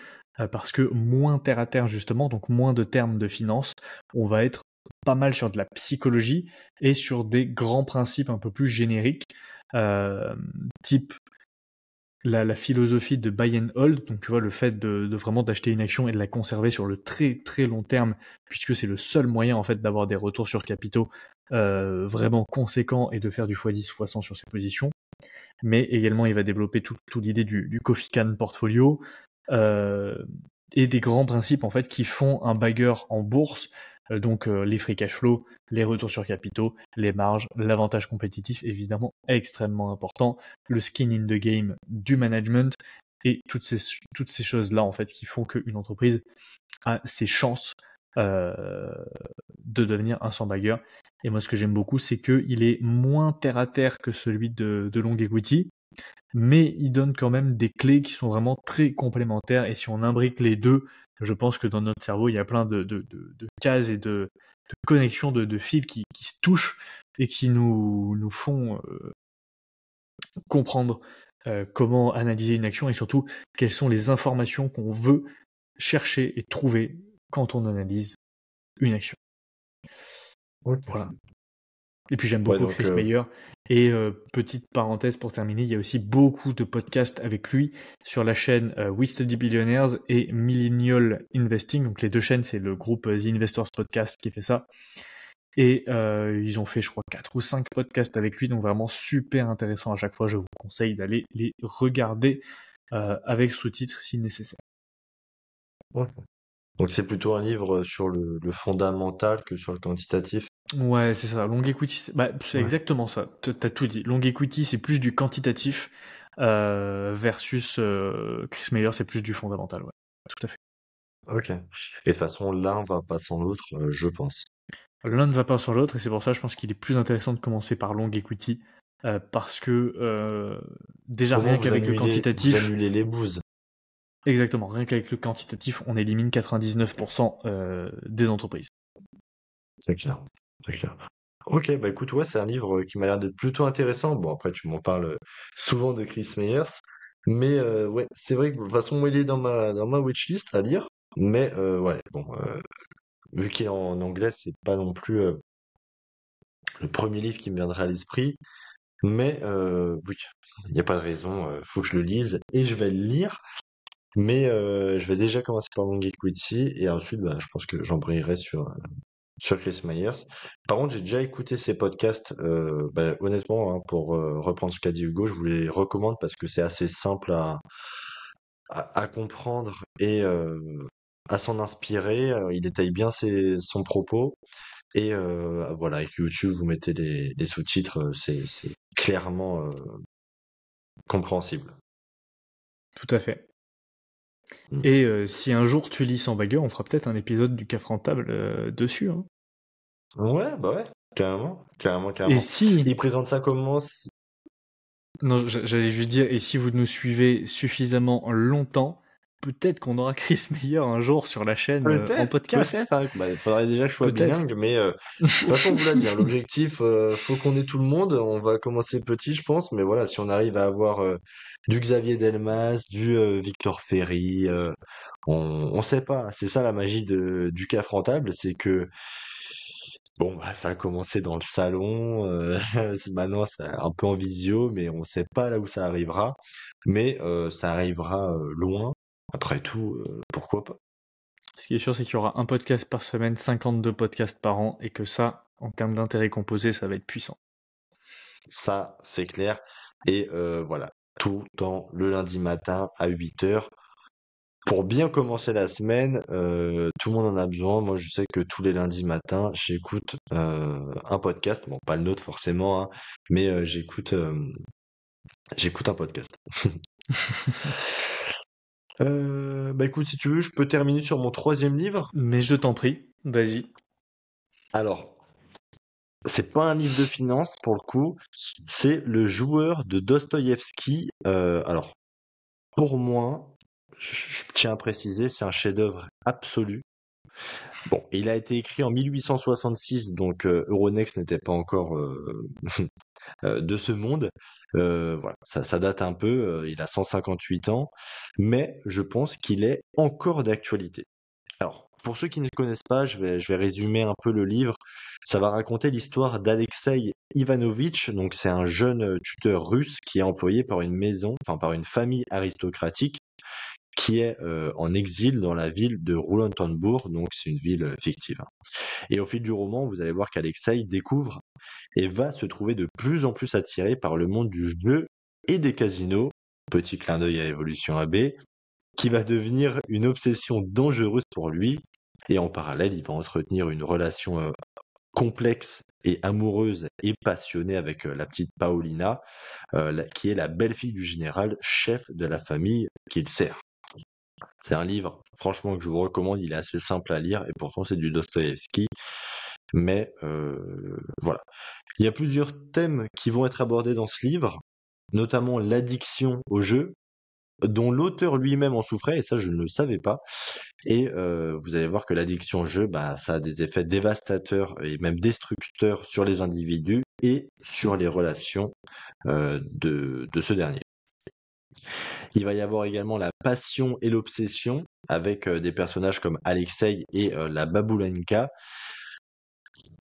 parce que moins terre à terre justement, donc moins de termes de finance, on va être pas mal sur de la psychologie et sur des grands principes un peu plus génériques, type la philosophie de buy and hold, donc tu vois le fait de vraiment d'acheter une action et de la conserver sur le très très long terme, puisque c'est le seul moyen en fait d'avoir des retours sur capitaux vraiment conséquents et de faire du x10 x100 sur ses positions. Mais également il va développer toute l'idée du coffee can portfolio et des grands principes en fait qui font un bagger en bourse, donc les free cash flow, les retours sur capitaux, les marges, l'avantage compétitif évidemment extrêmement important, le skin in the game du management et toutes ces choses-là en fait qui font qu'une entreprise a ses chances de devenir un 100 bagger. Et moi ce que j'aime beaucoup c'est qu'il est moins terre à terre que celui de Long Equity, mais il donne quand même des clés qui sont vraiment très complémentaires, et si on imbrique les deux, je pense que dans notre cerveau, il y a plein de cases et de connexions, de fils qui se touchent et qui nous font comprendre comment analyser une action et surtout quelles sont les informations qu'on veut chercher et trouver quand on analyse une action. Ok. Voilà. Et puis j'aime Ouais, beaucoup donc Chris Meyer. Et petite parenthèse pour terminer, il y a aussi beaucoup de podcasts avec lui sur la chaîne We Study Billionaires et Millennial Investing. Donc les deux chaînes, c'est le groupe The Investors Podcast qui fait ça. Et ils ont fait, je crois, 4 ou 5 podcasts avec lui. Donc vraiment super intéressant à chaque fois. Je vous conseille d'aller les regarder avec sous-titres si nécessaire. ok. Donc c'est plutôt un livre sur le fondamental que sur le quantitatif. Ouais, c'est ça. Long equity, c'est Ouais. exactement ça. T'as tout dit. Long equity, c'est plus du quantitatif versus Chris Meyer, c'est plus du fondamental. Ouais, tout à fait. Ok. Et de toute façon, l'un va pas sans l'autre, je pense. L'un ne va pas sans l'autre, et c'est pour ça, je pense qu'il est plus intéressant de commencer par long equity parce que déjà Au moins, rien qu'avec le vous quantitatif, annulez les bouses. exactement, rien qu'avec le quantitatif, on élimine 99% des entreprises. C'est clair. C'est clair. Ok, bah écoute, ouais, c'est un livre qui m'a l'air d'être plutôt intéressant. Bon, après, tu m'en parles souvent de Chris Meyers. Mais ouais, c'est vrai que de toute façon, moi, il est dans ma wishlist à lire. Mais ouais, bon, vu qu'il est en anglais, c'est pas non plus le premier livre qui me viendrait à l'esprit. Mais oui, il n'y a pas de raison, faut que je le lise et je vais le lire. Mais je vais déjà commencer par Long Equity et ensuite, bah, je pense que j'embrayerai sur Chris Myers. Par contre, j'ai déjà écouté ses podcasts. Bah, honnêtement, hein, pour reprendre ce qu'a dit Hugo, je vous les recommande parce que c'est assez simple à comprendre et à s'en inspirer. Il détaille bien son propos. Et voilà, avec YouTube, vous mettez les sous-titres, c'est clairement compréhensible. Tout à fait. Mm. Et si un jour tu lis sans bagueur, on fera peut-être un épisode du Café Rentable dessus. Hein. Ouais, bah ouais, carrément, carrément, Et carrément. si Il présente ça comment? Non, j'allais juste dire, et si vous nous suivez suffisamment longtemps, peut-être qu'on aura Chris Meyer un jour sur la chaîne en Peut-être, podcast. peut-être, hein. Bah, il faudrait déjà que je sois Peut-être. bilingue, mais de toute façon, on vous l'a dit, hein, l'objectif, faut qu'on ait tout le monde. On va commencer petit, je pense, mais voilà, si on arrive à avoir du Xavier Delmas, du Victor Ferry, on sait pas. C'est ça la magie du CAF rentable, c'est que bon, bah, ça a commencé dans le salon, maintenant c'est un peu en visio, mais on sait pas là où ça arrivera. Mais ça arrivera loin. Après tout, pourquoi pas? Ce qui est sûr, c'est qu'il y aura un podcast par semaine, 52 podcasts par an, et que ça, en termes d'intérêt composé, ça va être puissant. Ça, c'est clair. Et voilà, tout dans le lundi matin à 8 heures. Pour bien commencer la semaine, tout le monde en a besoin. Moi, je sais que tous les lundis matins, j'écoute un podcast. Bon, pas le nôtre forcément, hein, mais j'écoute un podcast. Bah écoute, si tu veux, je peux terminer sur mon troisième livre. Mais je t'en prie, vas-y. Alors, c'est pas un livre de finance pour le coup, c'est Le joueur de Dostoïevski. Alors, pour moi, je tiens à préciser, c'est un chef-d'œuvre absolu. Bon, il a été écrit en 1866, donc Euronext n'était pas encore de ce monde. Voilà, ça date un peu, il a 158 ans, mais je pense qu'il est encore d'actualité. Alors, pour ceux qui ne connaissent pas, je vais résumer un peu le livre. Ça va raconter l'histoire d'Alexei Ivanovitch. Donc, c'est un jeune tuteur russe qui est employé par une maison, enfin par une famille aristocratique qui est en exil dans la ville de Roulantonbourg. Donc, c'est une ville fictive, hein. Et au fil du roman, vous allez voir qu'Alexei découvre et va se trouver de plus en plus attiré par le monde du jeu et des casinos. Petit clin d'œil à Evolution AB, qui va devenir une obsession dangereuse pour lui. Et en parallèle, il va entretenir une relation complexe et amoureuse et passionnée avec la petite Paolina, qui est la belle-fille du général, chef de la famille qu'il sert. C'est un livre, franchement, que je vous recommande. Il est assez simple à lire et pourtant c'est du Dostoïevski. Mais voilà. Il y a plusieurs thèmes qui vont être abordés dans ce livre, notamment l'addiction au jeu, dont l'auteur lui-même en souffrait, et ça je ne le savais pas. Et vous allez voir que l'addiction au jeu, bah, ça a des effets dévastateurs et même destructeurs sur les individus et sur les relations de ce dernier. Il va y avoir également la passion et l'obsession avec des personnages comme Alexei et la Baboulenka.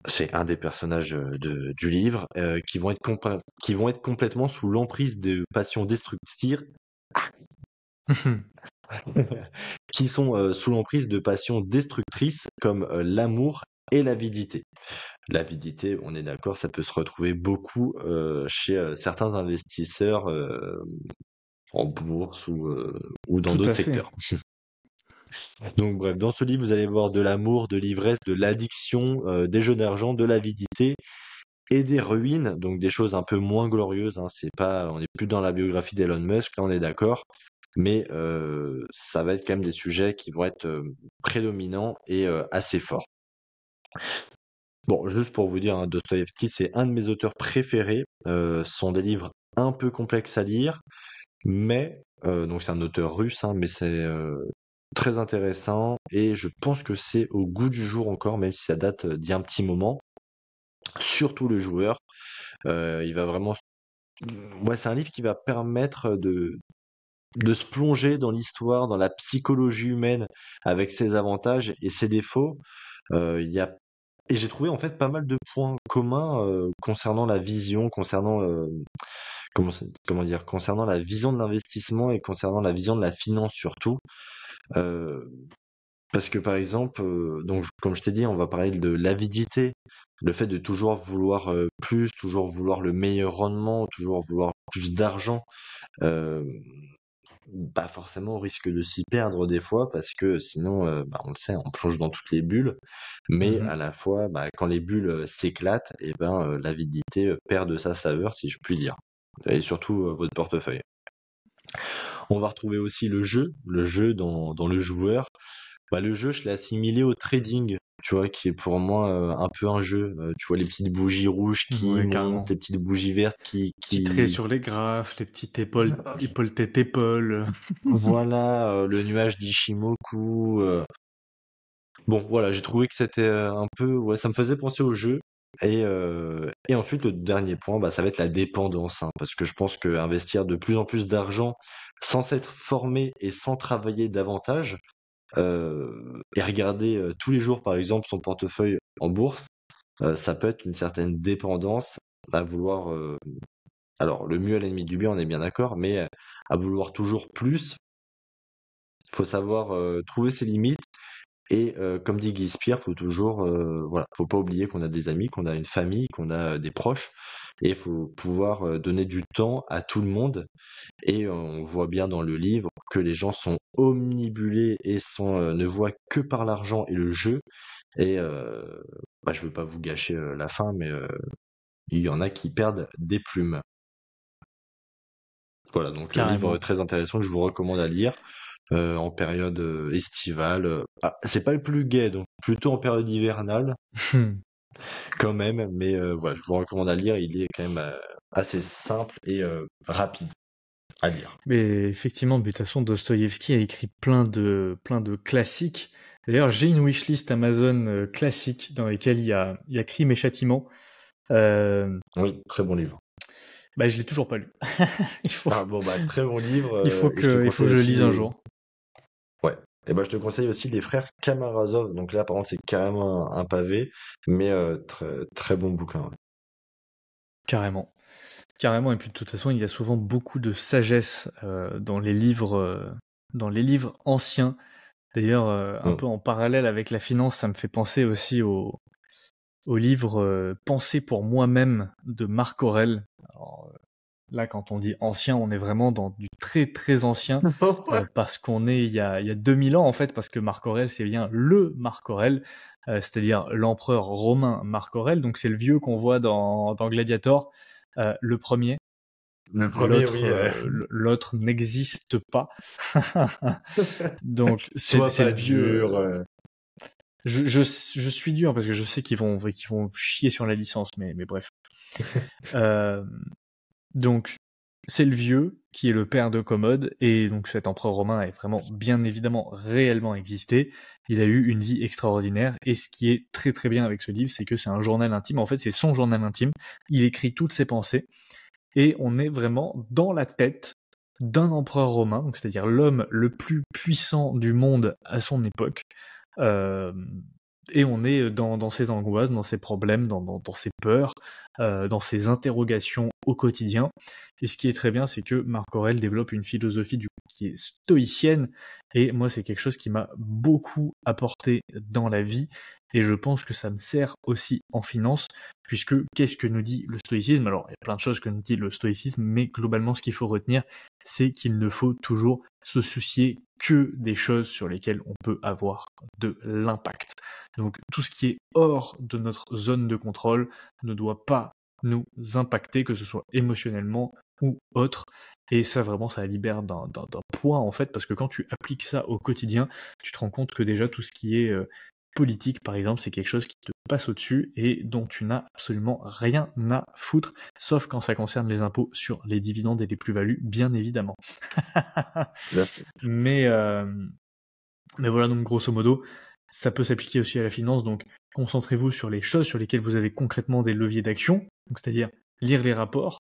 C'est un des personnages du livre qui vont être complètement sous l'emprise de passions destructives, qui sont sous l'emprise de passions destructrices comme l'amour et l'avidité. L'avidité, on est d'accord, ça peut se retrouver beaucoup chez certains investisseurs en bourse ou dans Tout d'autres à fait. secteurs. Donc bref, dans ce livre, vous allez voir de l'amour, de l'ivresse, de l'addiction, des jeux d'argent, de l'avidité et des ruines, donc des choses un peu moins glorieuses, hein. C'est pas, on n'est plus dans la biographie d'Elon Musk, là on est d'accord, mais ça va être quand même des sujets qui vont être prédominants et assez forts. Bon, juste pour vous dire, hein, Dostoïevski, c'est un de mes auteurs préférés. Ce sont des livres un peu complexes à lire, mais donc c'est un auteur russe, hein, mais c'est très intéressant et je pense que c'est au goût du jour encore, même si ça date d'il y a un petit moment. Surtout le joueur, il va vraiment, ouais, c'est un livre qui va permettre de se plonger dans l'histoire, dans la psychologie humaine, avec ses avantages et ses défauts. Il y a Et j'ai trouvé en fait pas mal de points communs concernant la vision, concernant comment dire, concernant la vision de l'investissement et concernant la vision de la finance surtout. Euh, Parce que par exemple, donc comme je t'ai dit, on va parler de l'avidité, le fait de toujours vouloir plus, toujours vouloir le meilleur rendement, toujours vouloir plus d'argent. Euh, Bah forcément, on risque de s'y perdre des fois parce que sinon, bah, on le sait, on plonge dans toutes les bulles. Mais Mhm. à la fois, bah, quand les bulles s'éclatent, et ben l'avidité perd de sa saveur, si je puis dire. Et surtout votre portefeuille. On va retrouver aussi le jeu dans le joueur. Bah, le jeu, je l'ai assimilé au trading, tu vois, qui est pour moi un peu un jeu. Tu vois les petites bougies rouges qui Ouais, montent, carrément. les petites bougies vertes Petits traits qui... sur les graphes, les petites épaules, épaules tête épaule. Voilà, le nuage d'Ishimoku. Bon, voilà, j'ai trouvé que c'était un peu, ouais, ça me faisait penser au jeu. Et ensuite, le dernier point, bah, ça va être la dépendance, hein, parce que je pense que investir de plus en plus d'argent sans s'être formé et sans travailler davantage, et regarder tous les jours, par exemple, son portefeuille en bourse, ça peut être une certaine dépendance à vouloir. Alors, le mieux est l'ennemi du bien, on est bien d'accord, mais à vouloir toujours plus, il faut savoir trouver ses limites. Et comme dit Guy Spire, faut toujours, voilà, faut pas oublier qu'on a des amis, qu'on a une famille, qu'on a des proches, et il faut pouvoir donner du temps à tout le monde. Et on voit bien dans le livre que les gens sont omnibulés et ne voient que par l'argent et le jeu. Et bah, je veux pas vous gâcher la fin, mais il y en a qui perdent des plumes. Voilà, donc livre Carrément. très intéressant que je vous recommande à lire en période estivale. Ah, c'est pas le plus gai, donc plutôt en période hivernale quand même, mais voilà, je vous recommande à lire. Il est quand même assez simple et rapide. à lire. Mais effectivement, mais de toute façon, Dostoïevski a écrit plein de classiques. D'ailleurs, j'ai une wishlist Amazon classique dans lesquelles il y a Crime et Châtiment. Oui, très bon livre. Bah, je l'ai toujours pas lu. il faut, Ah bon, bah, très bon livre, et je te il faut conseille que je le aussi lise un jour. Ouais. Et ben, je te conseille aussi les frères Karamazov. Donc là, par contre, c'est carrément un pavé, mais très, très bon bouquin. Ouais. Carrément. Carrément. Et puis de toute façon, il y a souvent beaucoup de sagesse dans les livres anciens. D'ailleurs, un Mm. peu en parallèle avec la finance, ça me fait penser aussi au livre Penser pour moi-même de Marc Aurèle. Alors, là, quand on dit ancien, on est vraiment dans du très très ancien, Ouais. parce qu'on est il y a 2000 ans en fait, parce que Marc Aurèle, c'est bien le Marc Aurèle, c'est-à-dire l'empereur romain Marc Aurèle, donc c'est le vieux qu'on voit dans Gladiator, le premier. Le premier, oui. L'autre n'existe pas. Donc Sois c'est le pas vieux. dur. Je suis dur parce que je sais qu'ils vont chier sur la licence, mais bref. Euh, donc c'est le vieux qui est le père de Commode, et donc cet empereur romain a vraiment bien évidemment réellement existé. Il a eu une vie extraordinaire, et ce qui est très très bien avec ce livre, c'est que c'est un journal intime. En fait, c'est son journal intime. Il écrit toutes ses pensées, et on est vraiment dans la tête d'un empereur romain, donc c'est-à-dire l'homme le plus puissant du monde à son époque. Euh, et on est dans ses angoisses, dans ses problèmes, dans ses peurs, dans ses interrogations au quotidien. Et ce qui est très bien, c'est que Marc Aurèle développe une philosophie qui est stoïcienne, et moi c'est quelque chose qui m'a beaucoup apporté dans la vie, et je pense que ça me sert aussi en finance, puisque qu'est-ce que nous dit le stoïcisme? Alors il y a plein de choses que nous dit le stoïcisme, mais globalement ce qu'il faut retenir, c'est qu'il ne faut toujours se soucier que des choses sur lesquelles on peut avoir de l'impact. Donc tout ce qui est hors de notre zone de contrôle ne doit pas nous impacter, que ce soit émotionnellement ou autre. Et ça, vraiment, ça libère d'un poids, en fait, parce que quand tu appliques ça au quotidien, tu te rends compte que déjà tout ce qui est politique, par exemple, c'est quelque chose qui te passe au-dessus et dont tu n'as absolument rien à foutre, sauf quand ça concerne les impôts sur les dividendes et les plus-values, bien évidemment. Merci. mais voilà, donc grosso modo, ça peut s'appliquer aussi à la finance, donc concentrez-vous sur les choses sur lesquelles vous avez concrètement des leviers d'action, donc c'est-à-dire lire les rapports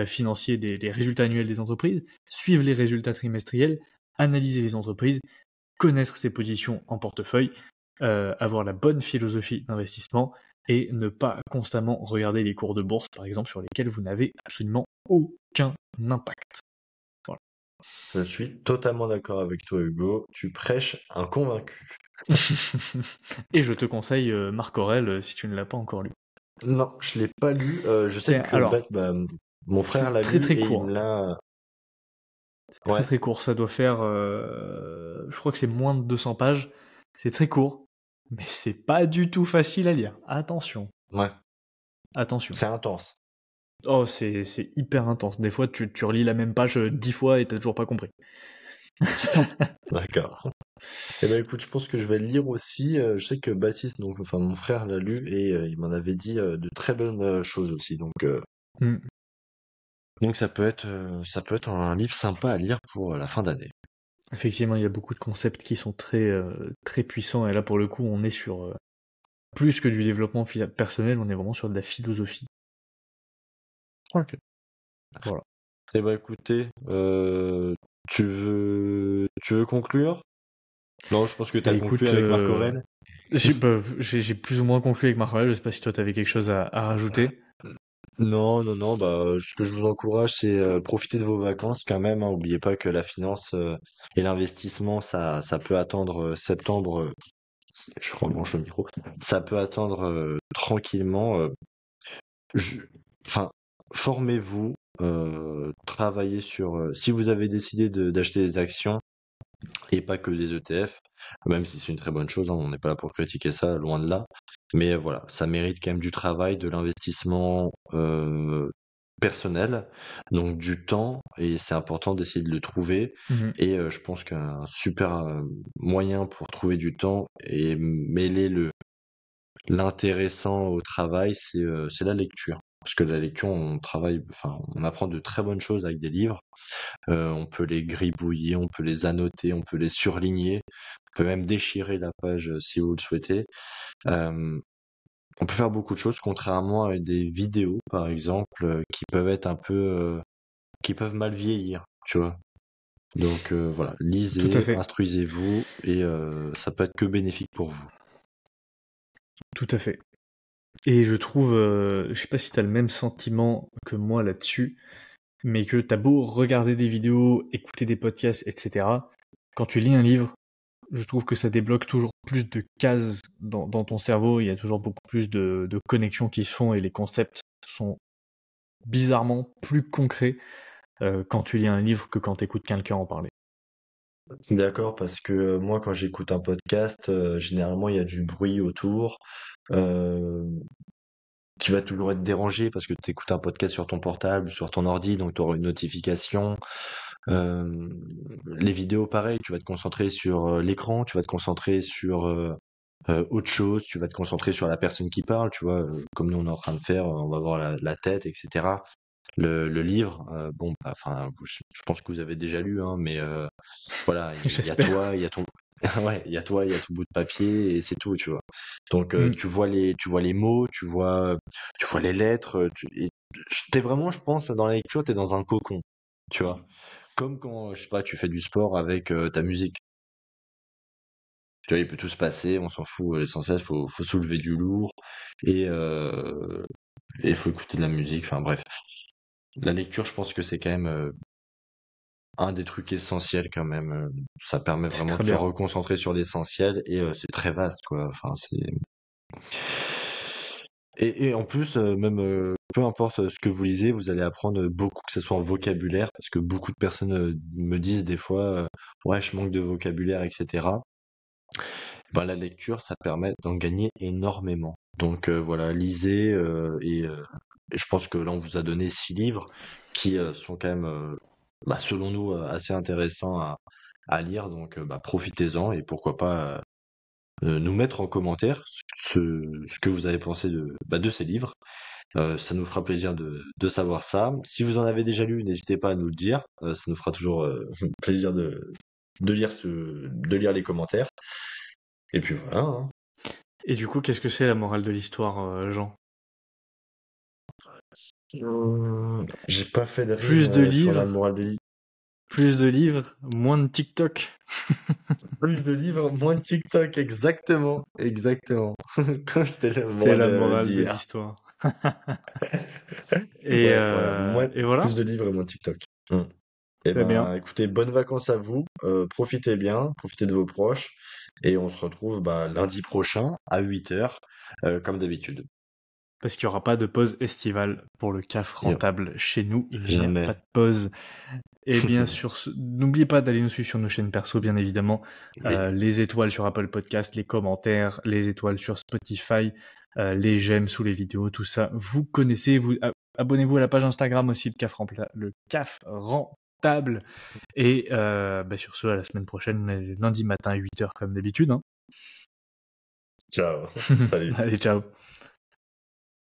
financiers des résultats annuels des entreprises, suivre les résultats trimestriels, analyser les entreprises, connaître ses positions en portefeuille, avoir la bonne philosophie d'investissement, et ne pas constamment regarder les cours de bourse, par exemple, sur lesquels vous n'avez absolument aucun impact. Voilà. Je suis totalement d'accord avec toi, Hugo. Tu prêches un convaincu. Et je te conseille Marc Aurèle si tu ne l'as pas encore lu. Non, je l'ai pas lu. Je sais que Alors, mon frère c'est l'a très lu très et il court. me l'a. C'est très Ouais, très court. Ça doit faire, je crois que c'est moins de 200 pages. C'est très court, mais c'est pas du tout facile à lire. Attention, ouais. attention. C'est intense. Oh, c'est hyper intense. Des fois, tu relis la même page 10 fois et t'as toujours pas compris. D'accord. Eh ben écoute, je pense que je vais le lire aussi. Je sais que Baptiste, donc enfin mon frère l'a lu et il m'en avait dit de très bonnes choses aussi. Mm. Donc ça peut être un livre sympa à lire pour la fin d'année. Effectivement, il y a beaucoup de concepts qui sont très puissants, et là, pour le coup, on est sur plus que du développement personnel, on est vraiment sur de la philosophie. Ok. Voilà. Eh ben écoutez, tu veux conclure? Non, je pense que tu Bah as conclu écoute, avec Marc Aurèle. j'ai plus ou moins conclu avec Marc Aurèle. Je sais pas si toi t'avais quelque chose à rajouter. Non, non, non, bah, ce que je vous encourage, c'est profiter de vos vacances quand même, hein. Oubliez pas que la finance et l'investissement, ça peut attendre septembre. Je rebranche le micro. Ça peut attendre tranquillement. Je- Enfin, formez-vous, travaillez sur. Si vous avez décidé d'acheter des actions et pas que des ETF, même si c'est une très bonne chose, hein, on n'est pas là pour critiquer ça, loin de là. Mais voilà, ça mérite quand même du travail, de l'investissement personnel, donc du temps, et c'est important d'essayer de le trouver. Mhm. Et je pense qu'un super moyen pour trouver du temps et mêler l'intéressant au travail, c'est la lecture. parce que la lecture, on apprend de très bonnes choses avec des livres. On peut les gribouiller, on peut les annoter, on peut les surligner, on peut même déchirer la page si vous le souhaitez. On peut faire beaucoup de choses, contrairement à des vidéos, par exemple, qui peuvent être qui peuvent mal vieillir, tu vois. Donc voilà, Tout à lisez, fait, instruisez-vous et ça peut être que bénéfique pour vous. tout à fait. Et je trouve, je sais pas si t'as le même sentiment que moi là-dessus, mais que t'as beau regarder des vidéos, écouter des podcasts, etc. Quand tu lis un livre, je trouve que ça débloque toujours plus de cases dans ton cerveau, il y a toujours beaucoup plus de connexions qui se font et les concepts sont bizarrement plus concrets quand tu lis un livre que quand tu écoutes quelqu'un en parler. D'accord, parce que moi, quand j'écoute un podcast, généralement, il y a du bruit autour. Euh, Tu vas toujours être dérangé parce que tu écoutes un podcast sur ton portable, sur ton ordi, donc tu auras une notification. Euh, les vidéos, pareil, tu vas te concentrer sur l'écran, tu vas te concentrer sur autre chose, tu vas te concentrer sur la personne qui parle, tu vois, comme nous on est en train de faire, on va voir la tête, etc. Le livre, bon, bah, enfin, je pense que vous avez déjà lu, hein, mais voilà, il y a J'espère. toi, il y a ton, ouais, il y a toi, il y a ton bout de papier et c'est tout, tu vois. Donc Mm. tu vois les mots, tu vois les lettres, et t'es vraiment, je pense, dans la lecture, t'es dans un cocon, tu vois. Comme quand, je sais pas, tu fais du sport avec ta musique. Tu vois, il peut tout se passer, on s'en fout. L'essentiel, faut soulever du lourd et il faut écouter de la musique. Enfin bref, la lecture, je pense que c'est quand même un des trucs essentiels quand même. Ça permet C'est vraiment très de se bien. reconcentrer sur l'essentiel et c'est très vaste, quoi. Enfin, c'est et en plus, même peu importe ce que vous lisez, vous allez apprendre beaucoup, que ce soit en vocabulaire, parce que beaucoup de personnes me disent des fois, ouais, je manque de vocabulaire, etc. Ben, la lecture, ça permet d'en gagner énormément. Donc voilà, lisez et je pense que là, on vous a donné 6 livres qui sont quand même, bah, selon nous, assez intéressants à lire. Donc bah, profitez-en et pourquoi pas nous mettre en commentaire ce que vous avez pensé de ces livres. Ça nous fera plaisir de savoir ça. Si vous en avez déjà lu, n'hésitez pas à nous le dire. Ça nous fera toujours plaisir de lire les commentaires. Et puis voilà, hein. Et du coup, qu'est-ce que c'est la morale de l'histoire, Jean? J'ai pas fait de rime Plus de sur la livres, morale de livre. plus de livres, moins de TikTok. Plus de livres, moins de TikTok, exactement, exactement. Comme c'était la C'est morale la morale de d'hier. l'histoire. Ouais, voilà, Et plus voilà. de livres et moins de TikTok. Mm. Eh Très bien. ben, écoutez, bonnes vacances à vous. Profitez bien, profitez de vos proches. Et on se retrouve bah, lundi prochain à 8h, comme d'habitude. Parce qu'il n'y aura pas de pause estivale pour le CAF Yo, rentable chez nous. Il n'y a pas jamais. de pause. Et bien sûr, n'oubliez pas d'aller nous suivre sur nos chaînes perso, bien évidemment. Oui, Les étoiles sur Apple Podcast, les commentaires, les étoiles sur Spotify, les j'aime sous les vidéos, tout ça. Vous connaissez. Abonnez-vous à la page Instagram aussi, le CAF rentable. Et bah, sur ce, à la semaine prochaine, lundi matin à 8h comme d'habitude. Hein. ciao. Salut. Allez, ciao.